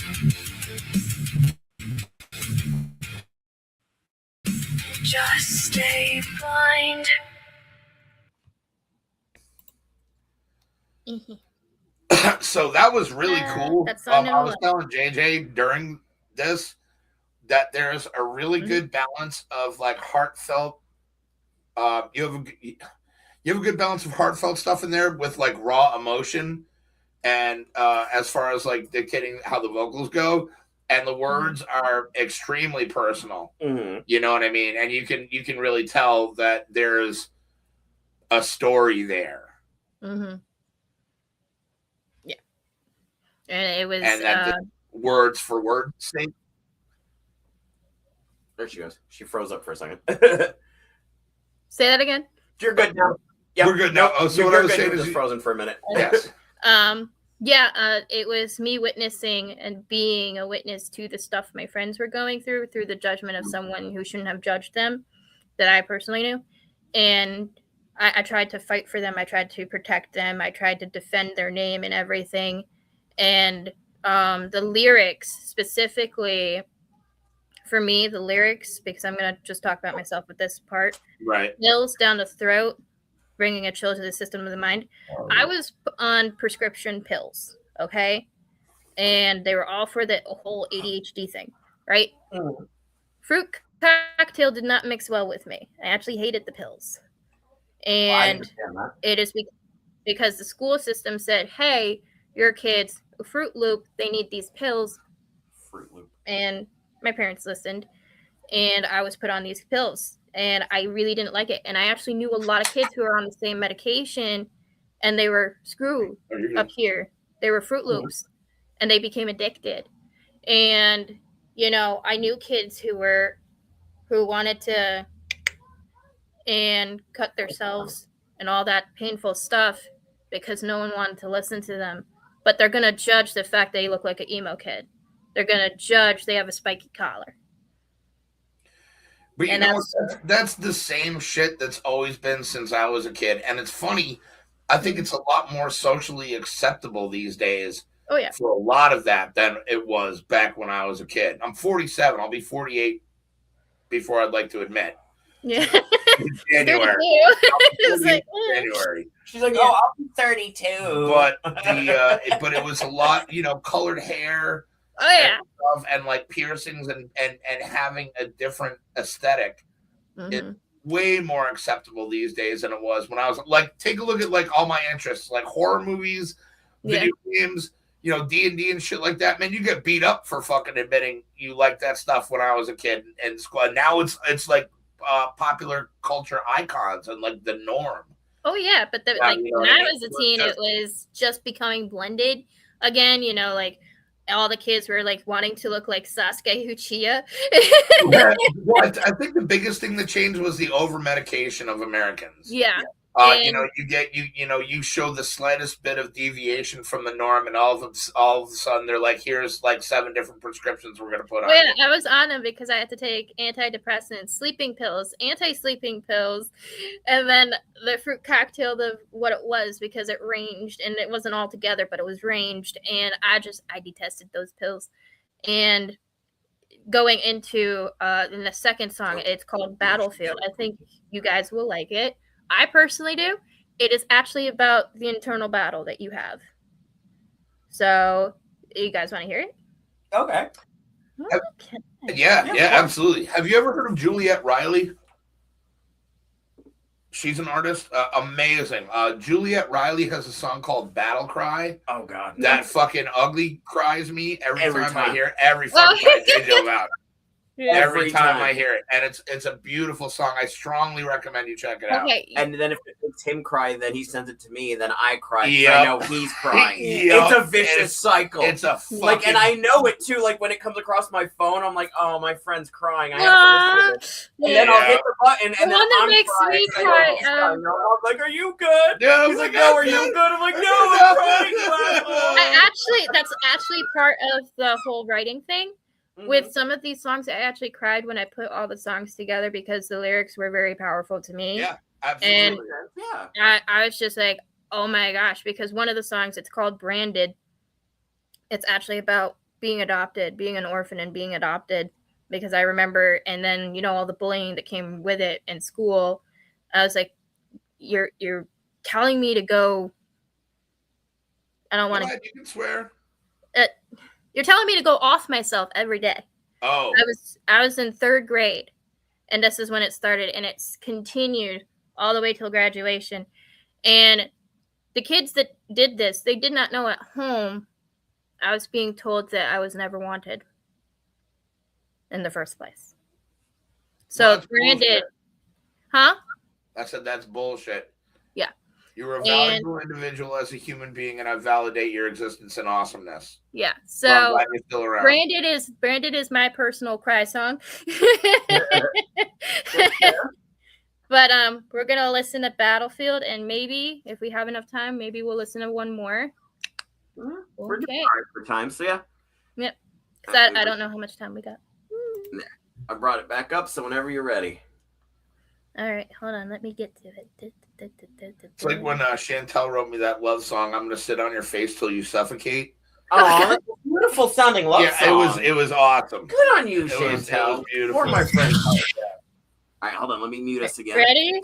Just stay blind. So that was really cool. I was Nola. telling JJ during this that there's a really good balance of like heartfelt. You have a good balance of heartfelt stuff in there with like raw emotion, and as far as like dictating how the vocals go, and the words are extremely personal. You know what I mean? And you can really tell that there's a story there. Yeah, and it was that words for word sake. There she goes. She froze up for a second. Say that again. You're good now. Yep. We're good now. Oh, so what I was saying is frozen for a minute. Yes. It was me witnessing and being a witness to the stuff my friends were going through the judgment of someone who shouldn't have judged them, that I personally knew. And I tried to fight for them. I tried to protect them. I tried to defend their name and everything. And the lyrics, specifically for me, the lyrics, because I'm going to just talk about myself with this part. Right. Pills down the throat, bringing a chill to the system of the mind. I was on prescription pills, okay? And they were all for the whole ADHD thing, right? Fruit cocktail did not mix well with me. I actually hated the pills. And it is because the school system said, hey, your kids, Fruit Loop, they need these pills. Fruit Loop. And my parents listened, and I was put on these pills. And I really didn't like it. And I actually knew a lot of kids who were on the same medication, and they were screwed up here. They were Fruit Loops, and they became addicted. And, you know, I knew kids who wanted to and cut themselves and all that painful stuff because no one wanted to listen to them. But they're going to judge the fact they look like an emo kid. They're going to judge they have a spiky collar. But you know, that's the same shit that's always been since I was a kid. And it's funny, I think it's a lot more socially acceptable these days for a lot of that than it was back when I was a kid. I'm 47. I'll be 48 before I'd like to admit. Yeah. January. January. She's like, oh, I'll be 32. But but it was a lot, you know, colored hair. Oh yeah, and like piercings and having a different aesthetic. It way more acceptable these days than it was when I was like, take a look at like all my interests, like horror movies, video games, you know, D&D and shit like that. Man, you get beat up for fucking admitting you like that stuff when I was a kid in school. And now it's like popular culture icons and like the norm. Oh yeah, but like you know when I was a teen, it was just becoming blended again. You know, like all the kids were like wanting to look like Sasuke Uchiha. Well, I think the biggest thing that changed was the over medication of Americans. Yeah. You know, you show the slightest bit of deviation from the norm, and all of a sudden they're like, "Here's like 7 different prescriptions we're gonna put on." Yeah, I was on them because I had to take antidepressants, sleeping pills, anti-sleeping pills, and then the fruit cocktail of what it was because it ranged, and it wasn't all together, but it was ranged, and I detested those pills. And going into in the second song, it's called Battlefield. I think you guys will like it. I personally do. It is actually about the internal battle that you have. So, you guys want to hear it? Okay. Yeah, absolutely. Have you ever heard of Juliet Riley? She's an artist. Amazing. Juliet Riley has a song called Battle Cry. Oh, God. That fucking ugly cries me every time I hear it. Every fucking time I think about it. Yeah. Every time I hear it, and it's a beautiful song. I strongly recommend you check it out. And then if it makes him cry, then he sends it to me, and then I cry. I know he's crying. It's a vicious cycle. It's a like, and I know it too. Like when it comes across my phone, I'm like, oh, my friend's crying. I have to listen to it. And then I'll hit the button, and then I'm makes crying. Me cry. I'm like, are you good? Yeah, he's like, no, are you good? I'm like, no, I'm crying. That's actually part of the whole writing thing. Mm-hmm. With some of these songs, I actually cried when I put all the songs together because the lyrics were very powerful to me. Yeah, absolutely. And I was just like, oh my gosh, because one of the songs, it's called Branded. It's actually about being adopted, being an orphan and being adopted. Because I remember, and then, you know, all the bullying that came with it in school. I was like, you're telling me to go. I don't want to. You can swear. You're telling me to go off myself every day. Oh. I was in 3rd grade, and this is when it started, and it's continued all the way till graduation. And the kids that did this, they did not know at home I was being told that I was never wanted in the first place. So Branded, huh? I said that's bullshit. Yeah. You're a valuable individual as a human being, and I validate your existence and awesomeness. Yeah. So glad you're still around. Branded is my personal cry song. But we're gonna listen to Battlefield, and maybe if we have enough time, maybe we'll listen to one more. We're okay. For time, so yeah. Yep. Because I don't know how much time we got. I brought it back up, so whenever you're ready. All right, hold on. Let me get to it. It's like when Chantel wrote me that love song, I'm going to sit on your face till you suffocate. Oh, that's a beautiful sounding love song. It was awesome. Good on you, Chantel. It was beautiful. For my friend. All right, hold on. Let me mute us again. Ready?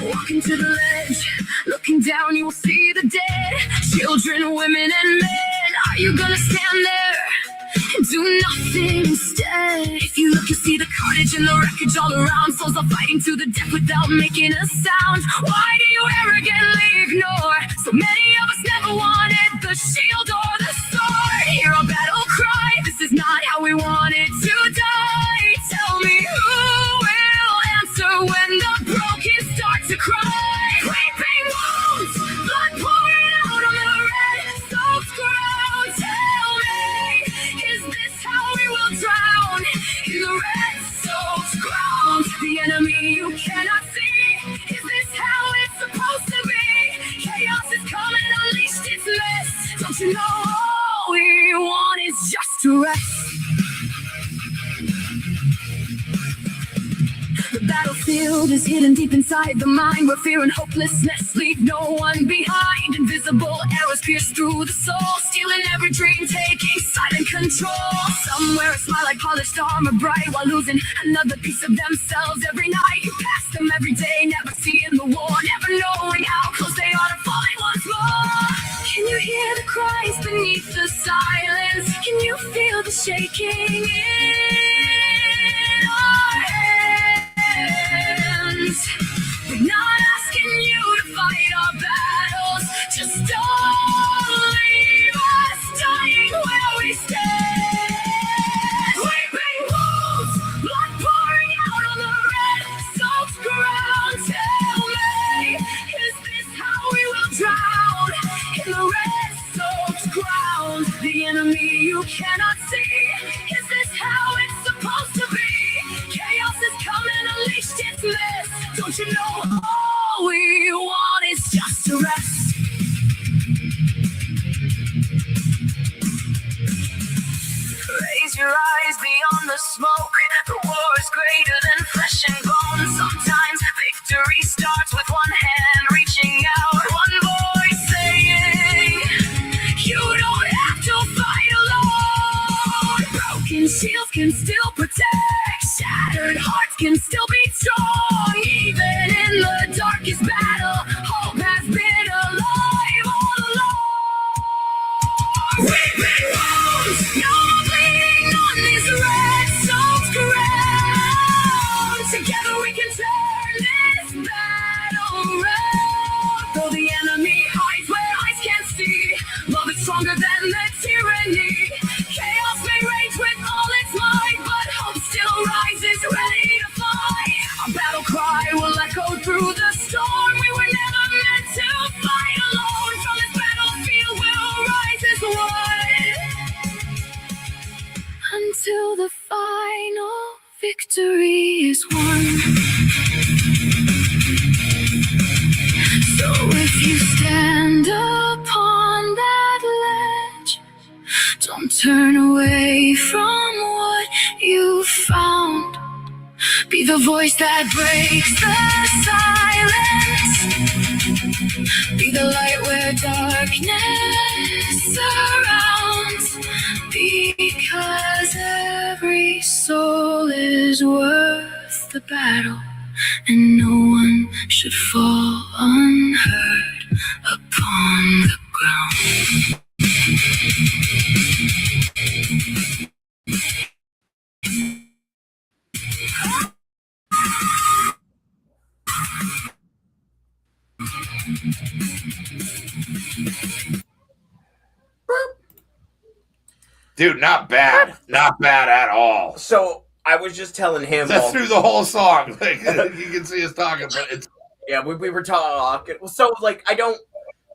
Walking to the ledge, looking down, you will see the dead. Children, women, and men. Are you gonna stand there and do nothing instead? If you look, you see the carnage and the wreckage all around. Souls are fighting to the death without making a sound. Why do you arrogantly ignore? So many of us never wanted the shield or the sword. Hear our battle cry. This is not how we wanted to die. Tell me who will answer when the broken start to cry. Weeping wounds, blood pouring out on the red-soaked ground. Tell me, is this how we will drown in the red-soaked ground? The enemy you cannot see, is this how it's supposed to be? Chaos is coming, unleashed its mess. Don't you know all we want is just to rest? The battlefield battlefield is hidden deep inside the mind, where fear and hopelessness leave no one behind. Invisible arrows pierce through the soul, stealing every dream, taking silent control. Somewhere a smile like polished armor bright, while losing another piece of themselves every night. You pass them every day, never seeing the war, never knowing how close they are to falling once more. Can you hear the cries beneath the silence? Can you feel the shaking in our hands? We're not asking you to fight our battles, just don't leave us dying where we stand. Weeping wounds, blood pouring out on the red-soaked ground. Tell me, is this how we will drown? In the red-soaked ground, the enemy you cannot see. Is this how it's supposed to be? Chaos is coming, unleashed its mist. Don't you know all we want is just to rest? Raise your eyes beyond the smoke. The war is greater than flesh and bone. Sometimes victory starts with one hand reaching out, one voice saying, you don't have to fight alone. Broken shields can still protect, shattered hearts can still be strong. Even in the darkest battle, hope has been alive all along. We've been wounds, no more bleeding on this red-soaked ground. Together we can turn this battle around. Though the enemy hides where eyes can't see, love is stronger than the tyranny. Chaos may rage with all its might, but hope still rises, ready to fight. Our battle cry will echo through the storm. We were never meant to fight alone. From this battlefield we'll rise as one, until the final victory is won. So if you stand upon that ledge, don't turn away from what you found. Be the voice that breaks the silence. Be the light where darkness surrounds. Because every soul is worth the battle, and no one should fall unheard upon the ground. Dude, not bad. Not bad at all. So I was just telling him that's through the whole song. Like, you can see us talking, but it's yeah, we were talking. So like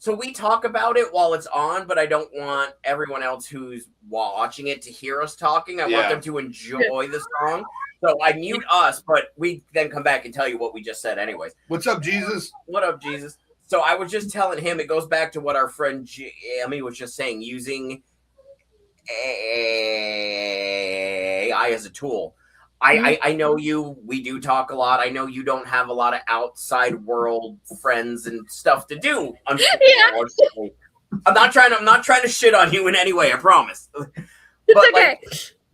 so we talk about it while it's on, but I don't want everyone else who's watching it to hear us talking. I want them to enjoy the song. So I mute us, but we then come back and tell you what we just said anyways. What's up, Jesus? What up, Jesus? So I was just telling him, it goes back to what our friend Jamie was just saying, using AI as a tool. I know you, we do talk a lot. I know you don't have a lot of outside world friends and stuff to do. Unfortunately. I'm not trying to shit on you in any way, I promise. It's okay. Like,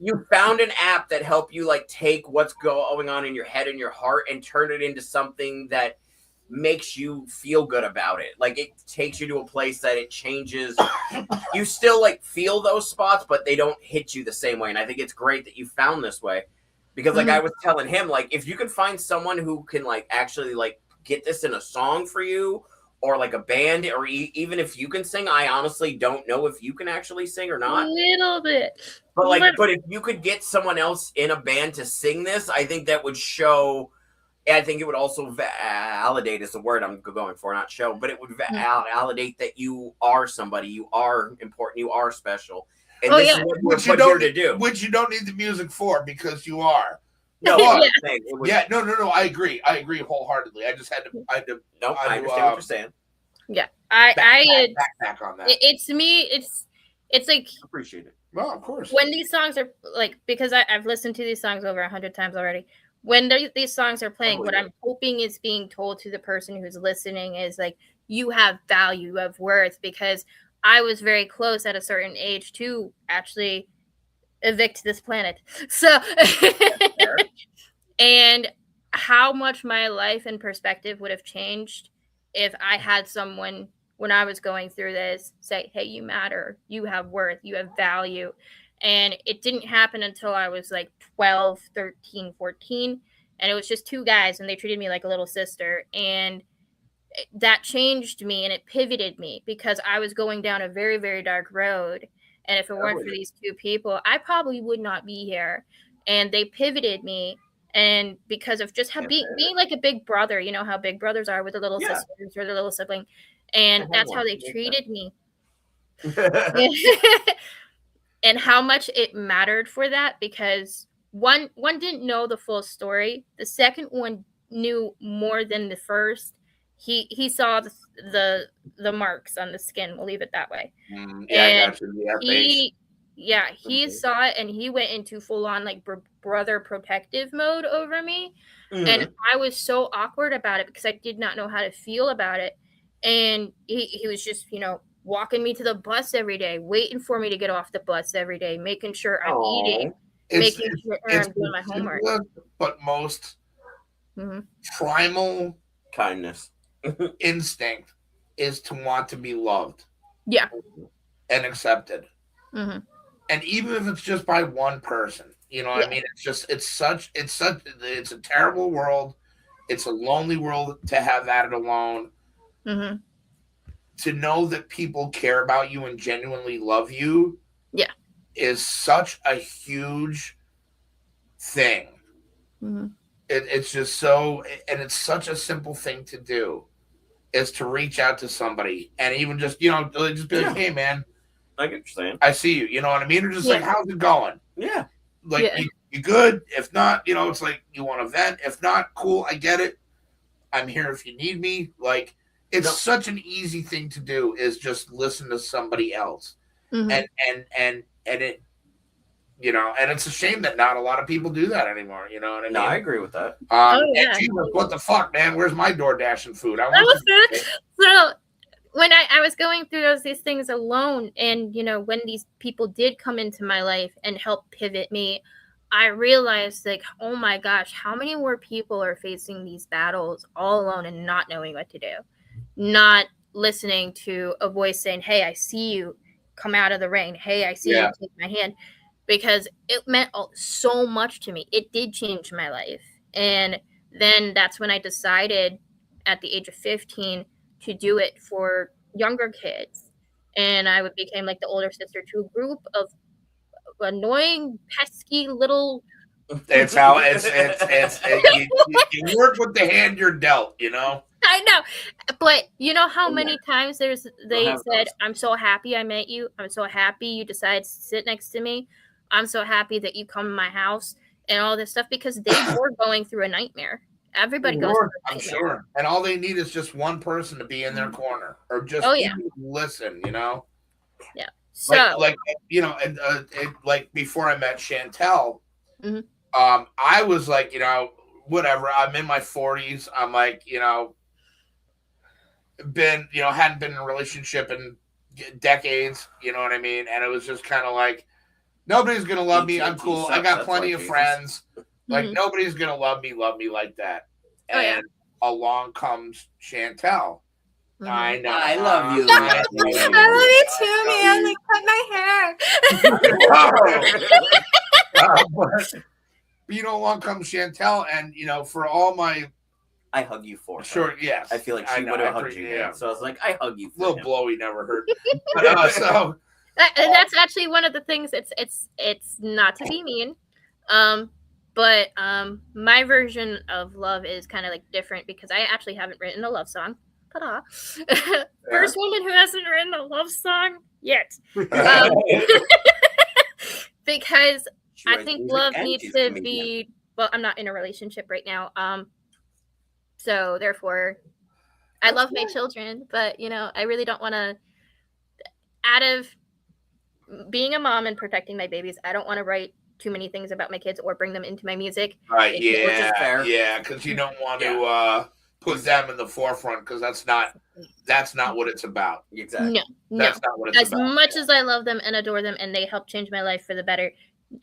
you found an app that helped you like take what's going on in your head and your heart and turn it into something that makes you feel good about it. Like, it takes you to a place that it changes. You still like feel those spots, but they don't hit you the same way. And I think it's great that you found this way, because like I was telling him, like, if you can find someone who can like actually like get this in a song for you, or like a band, or even if you can sing, I honestly don't know if you can actually sing or not. A little bit. But like, but if you could get someone else in a band to sing this, I think that would show. I think it would also validate is the word I'm going for, not show, but it would validate that you are somebody, you are important, you are special. And this is what you're here to do. Which you don't need the music for, because you are. No, no, I agree. I agree wholeheartedly. I just had to. I understand what you're saying. Yeah, back on that. It's me. It's like appreciate it. Well, of course. When these songs are like, because I've listened to these songs over 100 times already. when these songs are playing, what I'm hoping is being told to the person who's listening is like, you have value, you have worth, because I was very close at a certain age to actually evict this planet. So, and how much my life and perspective would have changed if I had someone when I was going through this say, hey, you matter, you have worth, you have value. And it didn't happen until I was like 12, 13, 14. And it was just two guys, and they treated me like a little sister. And that changed me, and it pivoted me, because I was going down a very, very dark road. And if it weren't for these two people, I probably would not be here. And they pivoted me. And because of just being like a big brother, you know how big brothers are with the little sisters or the little sibling. And that's how they treated me. And how much it mattered for that, because one didn't know the full story. The second one knew more than the first. He saw the marks on the skin. We'll leave it that way. I got you. He saw it, and he went into full on like brother protective mode over me. And I was so awkward about it because I did not know how to feel about it. And he was just, walking me to the bus every day, waiting for me to get off the bus every day, making sure I'm eating, making sure I'm doing my homework. But most primal kindness instinct is to want to be loved. Yeah. And accepted. And even if it's just by one person, you know what I mean? It's a terrible world. It's a lonely world to have that alone. To know that people care about you and genuinely love you is such a huge thing. It's just so, and it's such a simple thing to do, is to reach out to somebody and even just, just be like, hey man, I get what you're saying. I see you, you know what I mean? Or just like, how's it going? Yeah. Like, you good? If not, it's like, you want to vent? If not, cool, I get it. I'm here if you need me. Like, it's such an easy thing to do, is just listen to somebody else. And it, and it's a shame that not a lot of people do that anymore. You know what I mean? No, I agree with that. And Jesus, what the fuck, man? Where's my DoorDash and food? So when I was going through these things alone, and when these people did come into my life and help pivot me, I realized, like, oh my gosh, how many more people are facing these battles all alone and not knowing what to do, not listening to a voice saying, hey, I see you, come out of the rain. Hey, I see you, take my hand. Because it meant so much to me. It did change my life. And then that's when I decided at the age of 15 to do it for younger kids. And I became like the older sister to a group of annoying, pesky little. It's how you work with the hand you're dealt, I know, but you know how many times they said, I'm so happy I met you. I'm so happy you decided to sit next to me. I'm so happy that you come to my house and all this stuff, because they were going through a nightmare. Everybody goes through a nightmare. I'm sure. And all they need is just one person to be in their corner, or just listen, Yeah. So like before I met Chantel, I was like, whatever. I'm in my 40s. I'm like, hadn't been in a relationship in decades, you know what I mean? And it was just kind of like, nobody's gonna love me. I'm cool. I got plenty of friends. Like, nobody's gonna love me like that. And along comes Chantel. I know. I love you. I love you too, man. Like, cut my hair. But along comes Chantel, and for all my, I hug you for her. Sure, yes. I feel like she would have hugged you. Yeah. So I was like, I hug you for little him. blowy never hurt. So that's actually one of the things. It's not to be mean, but my version of love is kind of like different, because I actually haven't written a love song. Ta-da! First woman who hasn't written a love song yet, because I think love needs to be. Well, I'm not in a relationship right now, so therefore, I love my children, but I really don't want to. Out of being a mom and protecting my babies, I don't want to write too many things about my kids or bring them into my music. Right? Which is fair. Yeah, because you don't want to put them in the forefront because that's not what it's about. Exactly. That's not what it's as about. much as I love them and adore them, and they help change my life for the better,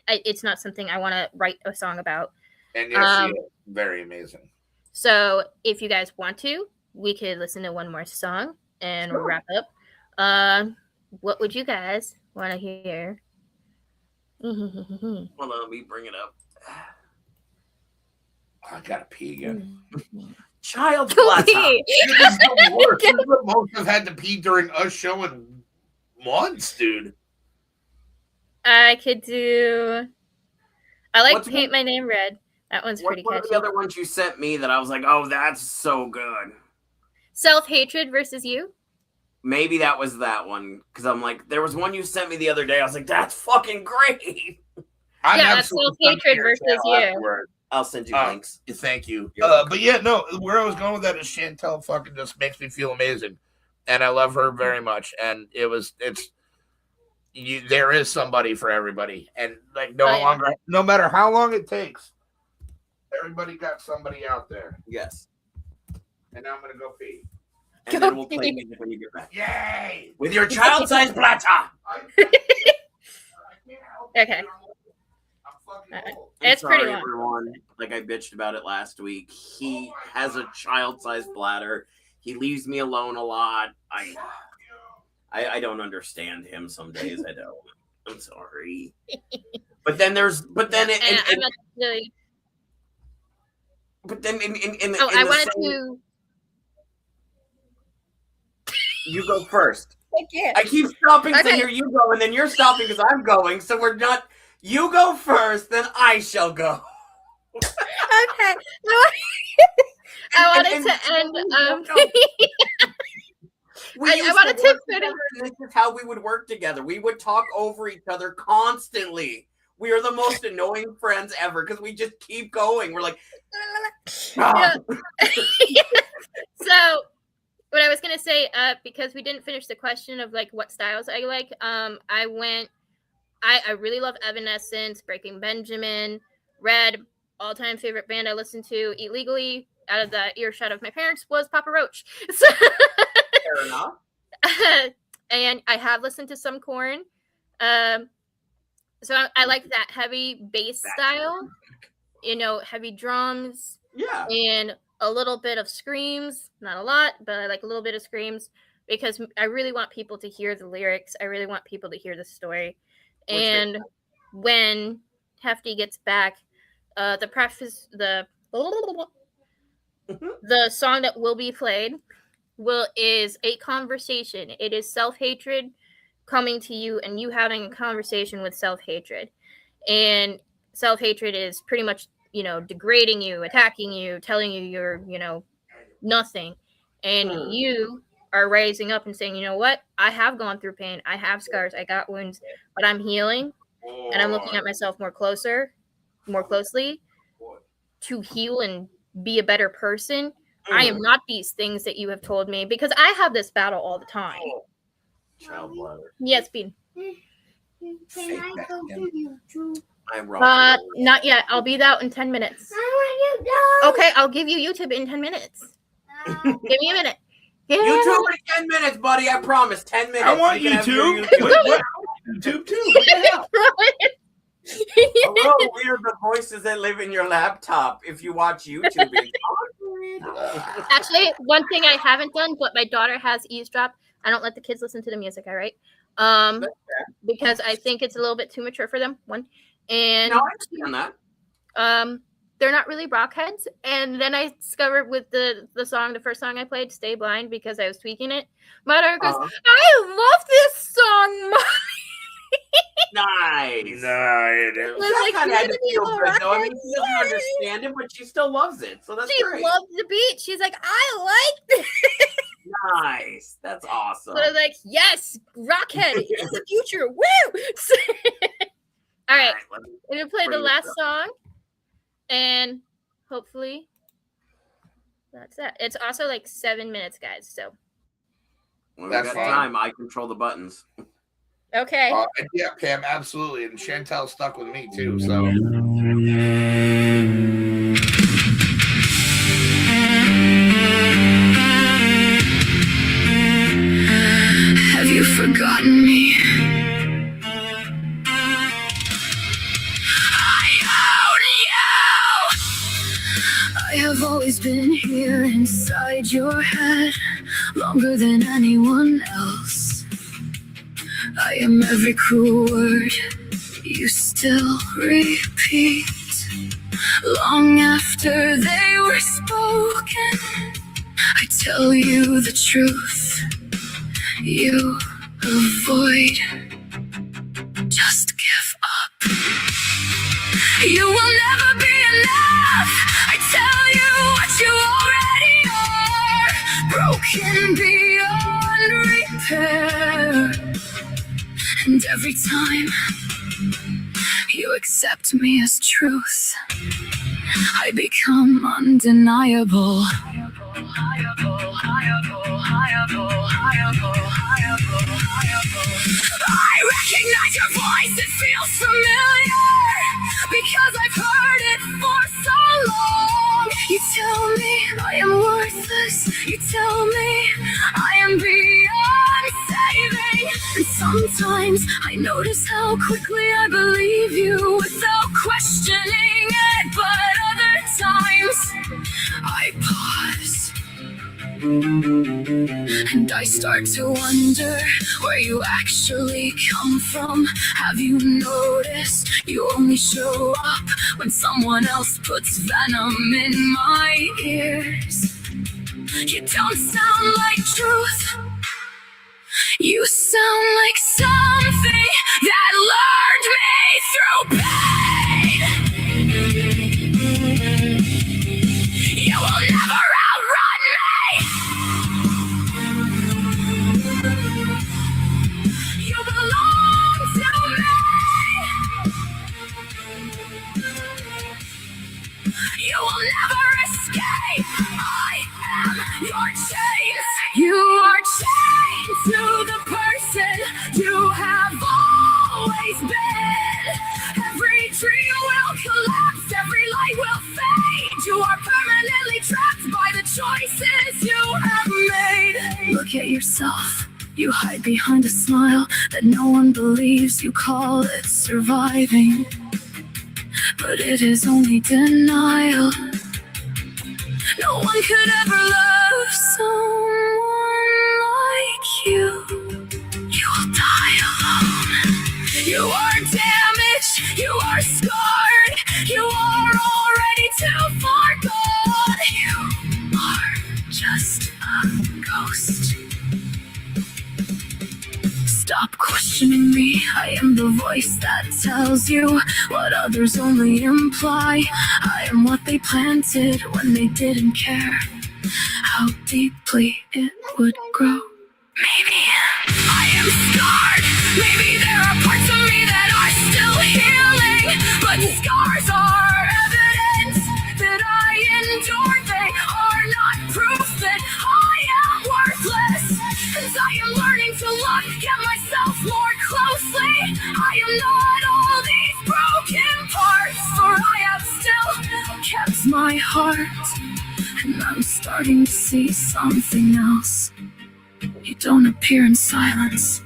it's not something I want to write a song about. And yes, she is very amazing. So if you guys want to, we could listen to one more song and wrap up. What would you guys want to hear? Hold on, let me bring it up. I gotta pee again. Child splatter. This is the worst. This is the most I've had to pee during us show in months, dude. I could do. I like Paint My Name Red. That one's pretty catchy. What are the other ones you sent me that I was like, oh, that's so good? Self-Hatred versus You. Maybe that was that one because I'm like, there was one you sent me the other day. I was like, that's fucking great. That's Self-Hatred versus You. Afterward. I'll send you links. Thank you. But yeah, no, where I was going with that is Chantel fucking just makes me feel amazing, and I love her very much. And there is somebody for everybody, and like no matter how long it takes, everybody got somebody out there. Yes. And now I'm gonna go pee. And then we'll play music when you get back. Yay! With your child-sized platter. Okay. It's sorry, pretty long. Everyone. Like I bitched about it last week. He has a child-sized bladder. He leaves me alone a lot. I don't understand him some days. I don't. I'm sorry. But then I wanted to. You go first. I keep stopping to hear you go, and then you're stopping because I'm going. So we're not. You go first, then I shall go. Okay. I wanted to end. I wanted to finish. This is how we would work together. We would talk over each other constantly. We are the most annoying friends ever because we just keep going. We're like, So, what I was gonna say, because we didn't finish the question of like what styles I like, I really love Evanescence, Breaking Benjamin, Red. All-time favorite band I listened to illegally out of the earshot of my parents was Papa Roach. So, fair enough. And I have listened to some Korn. So I like that heavy bass style, heavy drums. Yeah. And a little bit of screams, not a lot, but I like a little bit of screams because I really want people to hear the lyrics. I really want people to hear the story. And when Hefty gets back, the song that will be played is a conversation. It is self-hatred coming to you and you having a conversation with self-hatred. And self-hatred is pretty much, degrading you, attacking you, telling you you're, nothing. And you are raising up and saying, you know what? I have gone through pain. I have scars. I got wounds, but I'm healing. And I'm looking at myself more closely to heal and be a better person. I am not these things that you have told me because I have this battle all the time. Child bladder. Yes, Bean. I'm wrong. Not yet. I'll be out in 10 minutes. Okay, I'll give you YouTube in 10 minutes. Give me a minute. Yeah. YouTube in 10 minutes, buddy. I promise. 10 minutes. I want YouTube. YouTube too. What the hell? Hello, we are the voices that live in your laptop. If you watch YouTube, actually, one thing I haven't done, but my daughter has eavesdropped. I don't let the kids listen to the music. All right, because I think it's a little bit too mature for them. One, and no, I understand that. They're not really rock heads. And then I discovered with the first song I played, "Stay Blind," because I was tweaking it. My daughter goes, "I love this song, Mommy." Nice. That kind of had to feel good, though. I mean, she doesn't understand it, but she still loves it. So that's great. She loved the beat. She's like, I like this. Nice. That's awesome. So I was like, yes, Rockhead in the future. Woo! All right. I'm going to play the last song. And hopefully that's that. It's also like 7 minutes, guys. So when we got time, I control the buttons. Okay. Yeah, Pam, absolutely. And Chantel stuck with me too. So. Have you forgotten me? I have always been here inside your head, longer than anyone else. I am every cruel word you still repeat, long after they were spoken. I tell you the truth, you avoid. Just give up. You will never be enough. I tell you what you already are. Broken beyond repair. And every time you accept me as truth, I become undeniable. I recognize your voice, it feels familiar, because I've heard it for so long. You tell me I am worthless, you tell me I am beyond saving. And sometimes I notice how quickly I believe you without questioning it, but other times I pause and I start to wonder where you actually come from. Have you noticed you only show up when someone else puts venom in my ears? You don't sound like truth. You sound like something that lured me through pain. You will never outrun me. You belong to me. You will never escape. I am your chains. You are chained to the person you have always been. Every dream will collapse, every light will fade. You are permanently trapped by the choices you have made. Look at yourself. You hide behind a smile that no one believes. You call it surviving, but it is only denial. No one could ever love someone like you. You will die alone. You are damaged, you are scarred, you are already too far gone. You are just a ghost. Stop questioning me. I am the voice that tells you what others only imply. I am what they planted when they didn't care how deeply it would grow. Maybe I am scarred. Maybe there are parts of me that are still healing, but scars are evidence that I endured. They are not proof that I am worthless. And I am learning to look at myself more closely. I am not all these broken parts, for I have still kept my heart. And I'm starting to see something else. You don't appear in silence.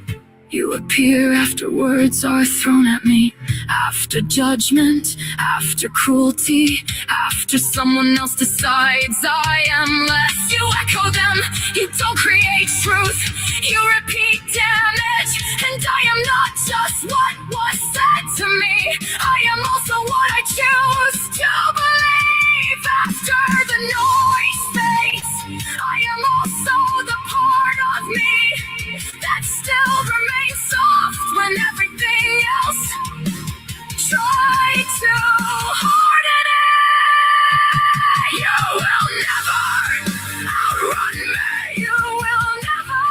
You appear after words are thrown at me, after judgment, after cruelty, after someone else decides I am less. You echo them, you don't create truth. You repeat damage, and I am not just what was said to me. I am also what I choose to believe after the noise fades. I am also the part of me that still remains soft when everything else tried to harden it. You will never outrun me. You will never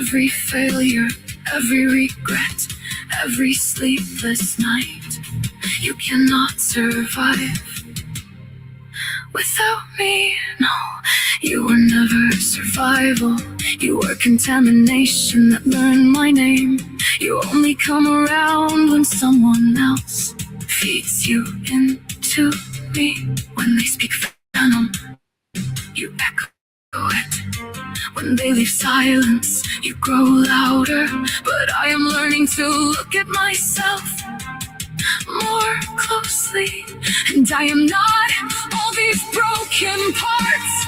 every failure, every regret, every sleepless night. You cannot survive without me, no. You were never survival. You were contamination that learned my name. You only come around when someone else feeds you into me. When they speak venom, you echo it. When they leave silence, you grow louder. But I am learning to look at myself more closely. And I am not all these broken parts,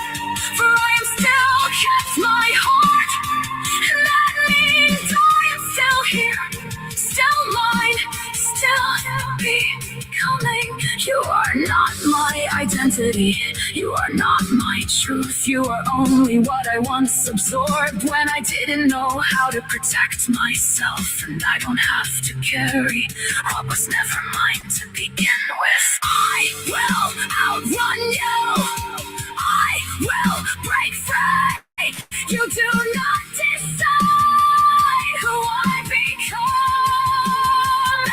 for I am still kept my heart. And that means I am still here, still mine, still becoming. You are not my identity, you are not my truth. You are only what I once absorbed when I didn't know how to protect myself. And I don't have to carry what was never mine to begin with. I will outrun you, I will break free. You do not decide who I become.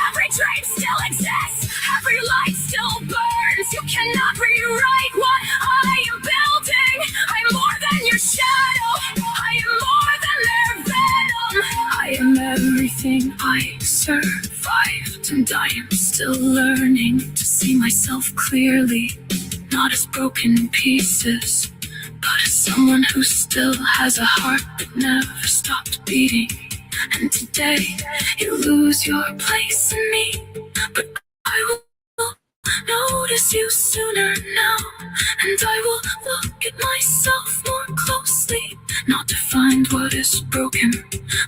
Every dream still exists, every light still burns. You cannot rewrite what I am building. I'm more than your shadow, I am more than their venom. I am everything I survived, and I am still learning to see myself clearly. Not as broken pieces, but as someone who still has a heart that never stopped beating. And today, you lose your place in me, but I will notice you sooner now. And I will look at myself more closely, not to find what is broken,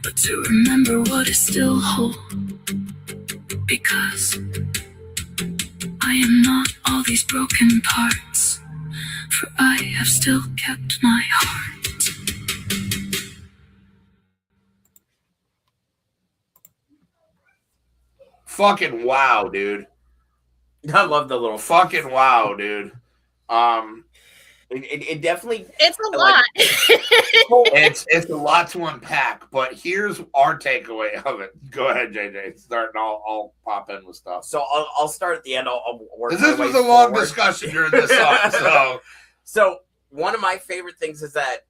but to remember what is still whole. Because I am not all these broken parts, for I have still kept my heart. Fucking wow, dude. I love the little fucking wow, dude. It definitely, it's a lot. it's a lot to unpack, but here's our takeaway of it. Go ahead, JJ. I'll pop in with stuff. So I'll start at the end. I'll work. This was a long discussion during this song. So one of my favorite things is that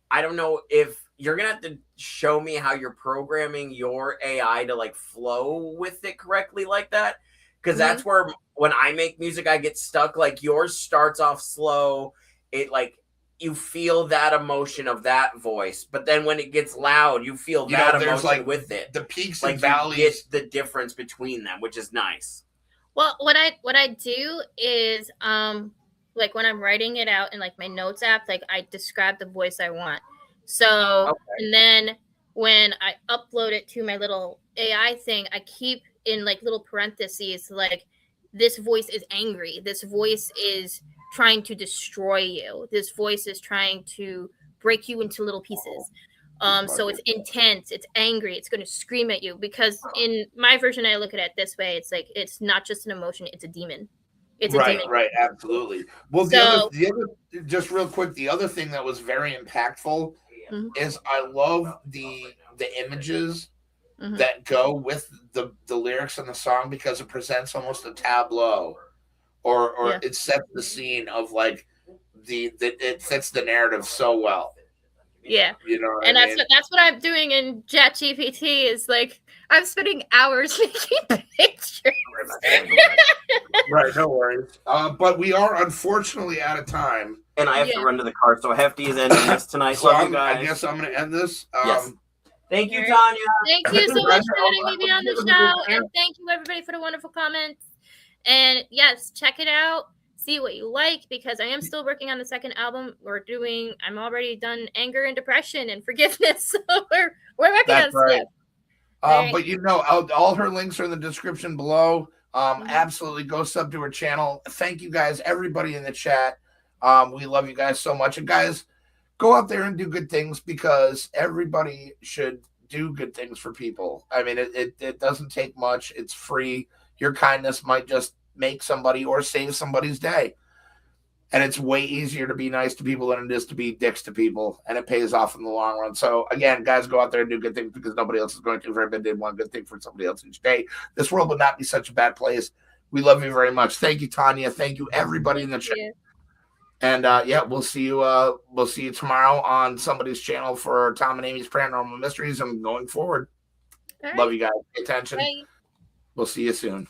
I don't know if you're gonna have to show me how you're programming your AI to like flow with it correctly like that, because that's where when I make music I get stuck. Like yours starts off slow, it like you feel that emotion of that voice, but then when it gets loud you feel that emotion like with it. The peaks like and valleys, you get the difference between them, which is nice. Well, what I do is like when I'm writing it out in like my notes app, like I describe the voice I want. So and then when I upload it to my little AI thing, I keep in like little parentheses like this voice is angry, this voice is trying to destroy you, this voice is trying to break you into little pieces. So it's intense, it's angry, it's going to scream at you. Because in my version, I look at it this way: it's like it's not just an emotion, it's a demon. It's a demon. Right, absolutely. Well, the other, just real quick, the other thing that was very impactful is I love the images that go with the lyrics in the song, because it presents almost a tableau, or it sets the scene of like it fits the narrative so well. Yeah, you know, and that's what I'm doing in ChatGPT. Is like I'm spending hours making pictures. Right, no worries. But we are unfortunately out of time, and I have to run to the car. So Hefty is ending this tonight. So Love you guys. I guess I'm going to end this. Yes. Thank you, Tanya. Thank you so much for letting me be on the show, and thank you everybody for the wonderful comments. And yes, check it out. See what you like, because I am still working on the second album. I'm already done anger and depression and forgiveness. So we're working on stuff. But you know, all her links are in the description below. Absolutely go sub to her channel. Thank you guys, everybody in the chat. We love you guys so much. And guys, go out there and do good things, because everybody should do good things for people. I mean, it doesn't take much. It's free. Your kindness might just make somebody or save somebody's day. And it's way easier to be nice to people than it is to be dicks to people, and it pays off in the long run. So again, guys, go out there and do good things because nobody else is going to. If everybody did one good thing for somebody else each day, this world would not be such a bad place. We love you very much. Thank you, Tanya. Thank you, everybody in the chat. And we'll see you. We'll see you tomorrow on somebody's channel for Tom and Amy's Paranormal Mysteries. And going forward, love you guys. Pay attention. Bye. We'll see you soon.